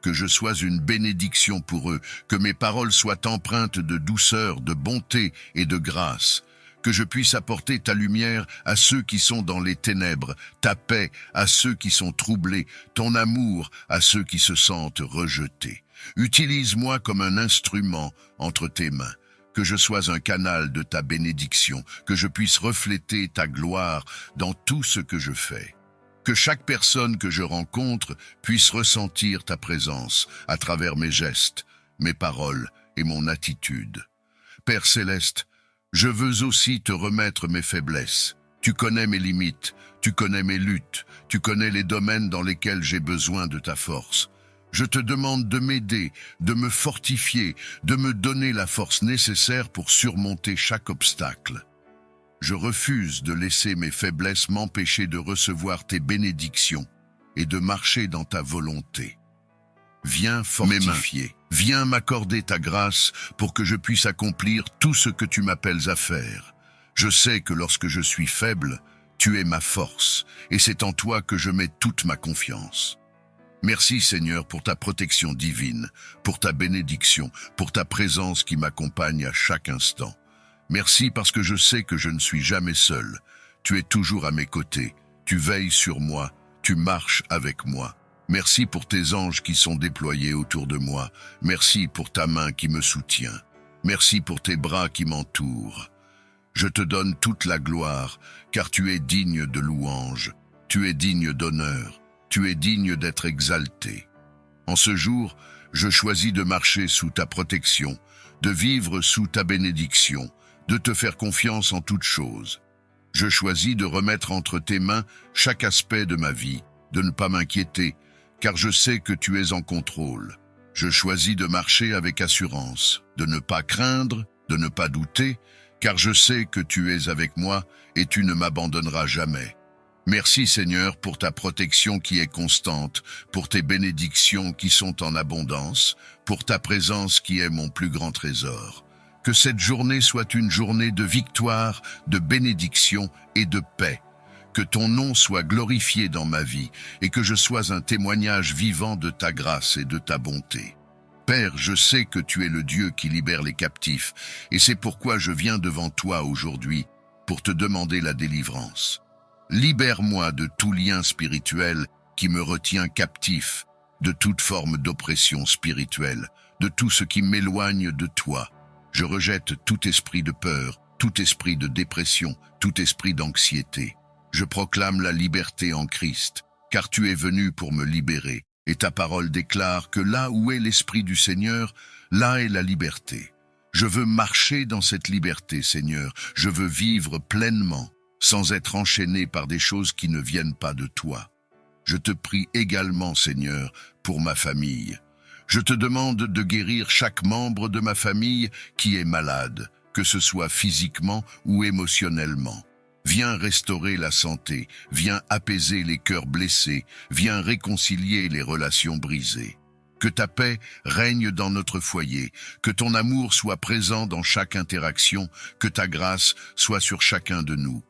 que je sois une bénédiction pour eux, que mes paroles soient empreintes de douceur, de bonté et de grâce, que je puisse apporter ta lumière à ceux qui sont dans les ténèbres, ta paix à ceux qui sont troublés, ton amour à ceux qui se sentent rejetés. Utilise-moi comme un instrument entre tes mains, que je sois un canal de ta bénédiction, que je puisse refléter ta gloire dans tout ce que je fais. Que chaque personne que je rencontre puisse ressentir ta présence à travers mes gestes, mes paroles et mon attitude. Père céleste, je veux aussi te remettre mes faiblesses. Tu connais mes limites, tu connais mes luttes, tu connais les domaines dans lesquels j'ai besoin de ta force. Je te demande de m'aider, de me fortifier, de me donner la force nécessaire pour surmonter chaque obstacle. Je refuse de laisser mes faiblesses m'empêcher de recevoir tes bénédictions et de marcher dans ta volonté. Viens fortifier, viens m'accorder ta grâce pour que je puisse accomplir tout ce que tu m'appelles à faire. Je sais que lorsque je suis faible, tu es ma force, et c'est en toi que je mets toute ma confiance. Merci Seigneur pour ta protection divine, pour ta bénédiction, pour ta présence qui m'accompagne à chaque instant. Merci parce que je sais que je ne suis jamais seul. Tu es toujours à mes côtés, tu veilles sur moi, tu marches avec moi. Merci pour tes anges qui sont déployés autour de moi. Merci pour ta main qui me soutient. Merci pour tes bras qui m'entourent. Je te donne toute la gloire, car tu es digne de louange. Tu es digne d'honneur. Tu es digne d'être exalté. En ce jour, je choisis de marcher sous ta protection, de vivre sous ta bénédiction, de te faire confiance en toutes choses. Je choisis de remettre entre tes mains chaque aspect de ma vie, de ne pas m'inquiéter, car je sais que tu es en contrôle. Je choisis de marcher avec assurance, de ne pas craindre, de ne pas douter, car je sais que tu es avec moi et tu ne m'abandonneras jamais. Merci Seigneur pour ta protection qui est constante, pour tes bénédictions qui sont en abondance, pour ta présence qui est mon plus grand trésor. Que cette journée soit une journée de victoire, de bénédiction et de paix. Que ton nom soit glorifié dans ma vie et que je sois un témoignage vivant de ta grâce et de ta bonté. Père, je sais que tu es le Dieu qui libère les captifs et c'est pourquoi je viens devant toi aujourd'hui pour te demander la délivrance. Libère-moi de tout lien spirituel qui me retient captif, de toute forme d'oppression spirituelle, de tout ce qui m'éloigne de toi. Je rejette tout esprit de peur, tout esprit de dépression, tout esprit d'anxiété. Je proclame la liberté en Christ, car tu es venu pour me libérer, et ta parole déclare que là où est l'Esprit du Seigneur, là est la liberté. Je veux marcher dans cette liberté, Seigneur. Je veux vivre pleinement, sans être enchaîné par des choses qui ne viennent pas de toi. Je te prie également, Seigneur, pour ma famille. Je te demande de guérir chaque membre de ma famille qui est malade, que ce soit physiquement ou émotionnellement. Viens restaurer la santé, viens apaiser les cœurs blessés, viens réconcilier les relations brisées. Que ta paix règne dans notre foyer, que ton amour soit présent dans chaque interaction, que ta grâce soit sur chacun de nous.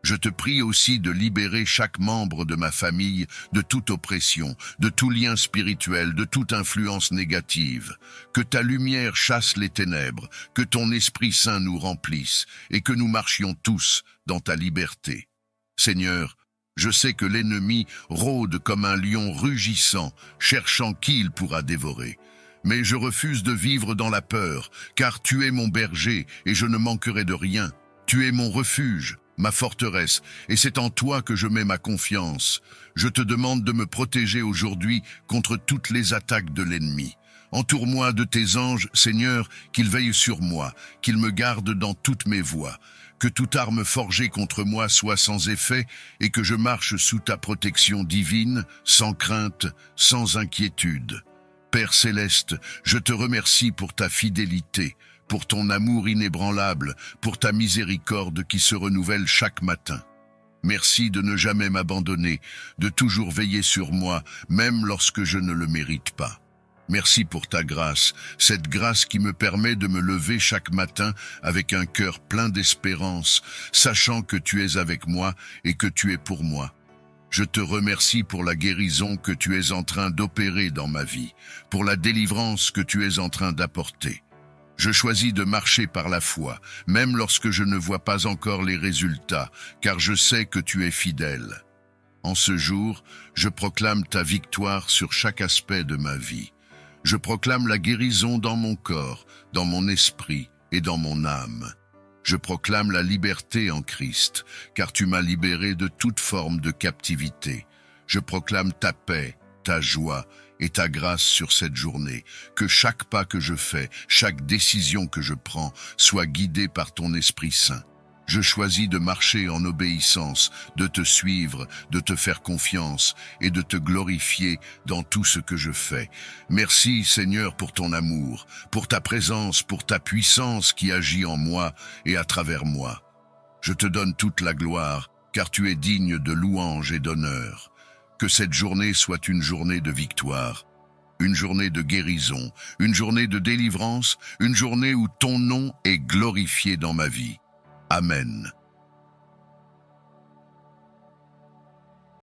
Je te prie aussi de libérer chaque membre de ma famille de toute oppression, de tout lien spirituel, de toute influence négative. Que ta lumière chasse les ténèbres, que ton Esprit Saint nous remplisse et que nous marchions tous dans ta liberté. Seigneur, je sais que l'ennemi rôde comme un lion rugissant, cherchant qui il pourra dévorer. Mais je refuse de vivre dans la peur, car tu es mon berger et je ne manquerai de rien. Tu es mon refuge, ma forteresse, et c'est en toi que je mets ma confiance. Je te demande de me protéger aujourd'hui contre toutes les attaques de l'ennemi. Entoure-moi de tes anges, Seigneur, qu'ils veillent sur moi, qu'ils me gardent dans toutes mes voies. Que toute arme forgée contre moi soit sans effet et que je marche sous ta protection divine, sans crainte, sans inquiétude. Père céleste, je te remercie pour ta fidélité, pour ton amour inébranlable, pour ta miséricorde qui se renouvelle chaque matin. Merci de ne jamais m'abandonner, de toujours veiller sur moi, même lorsque je ne le mérite pas. Merci pour ta grâce, cette grâce qui me permet de me lever chaque matin avec un cœur plein d'espérance, sachant que tu es avec moi et que tu es pour moi. Je te remercie pour la guérison que tu es en train d'opérer dans ma vie, pour la délivrance que tu es en train d'apporter. Je choisis de marcher par la foi, même lorsque je ne vois pas encore les résultats, car je sais que tu es fidèle. En ce jour, je proclame ta victoire sur chaque aspect de ma vie. Je proclame la guérison dans mon corps, dans mon esprit et dans mon âme. Je proclame la liberté en Christ, car tu m'as libéré de toute forme de captivité. Je proclame ta paix, ta joie et ta grâce sur cette journée. Que chaque pas que je fais, chaque décision que je prends, soit guidée par ton Esprit Saint. Je choisis de marcher en obéissance, de te suivre, de te faire confiance et de te glorifier dans tout ce que je fais. Merci Seigneur pour ton amour, pour ta présence, pour ta puissance qui agit en moi et à travers moi. Je te donne toute la gloire, car tu es digne de louange et d'honneur. Que cette journée soit une journée de victoire, une journée de guérison, une journée de délivrance, une journée où ton nom est glorifié dans ma vie. Amen.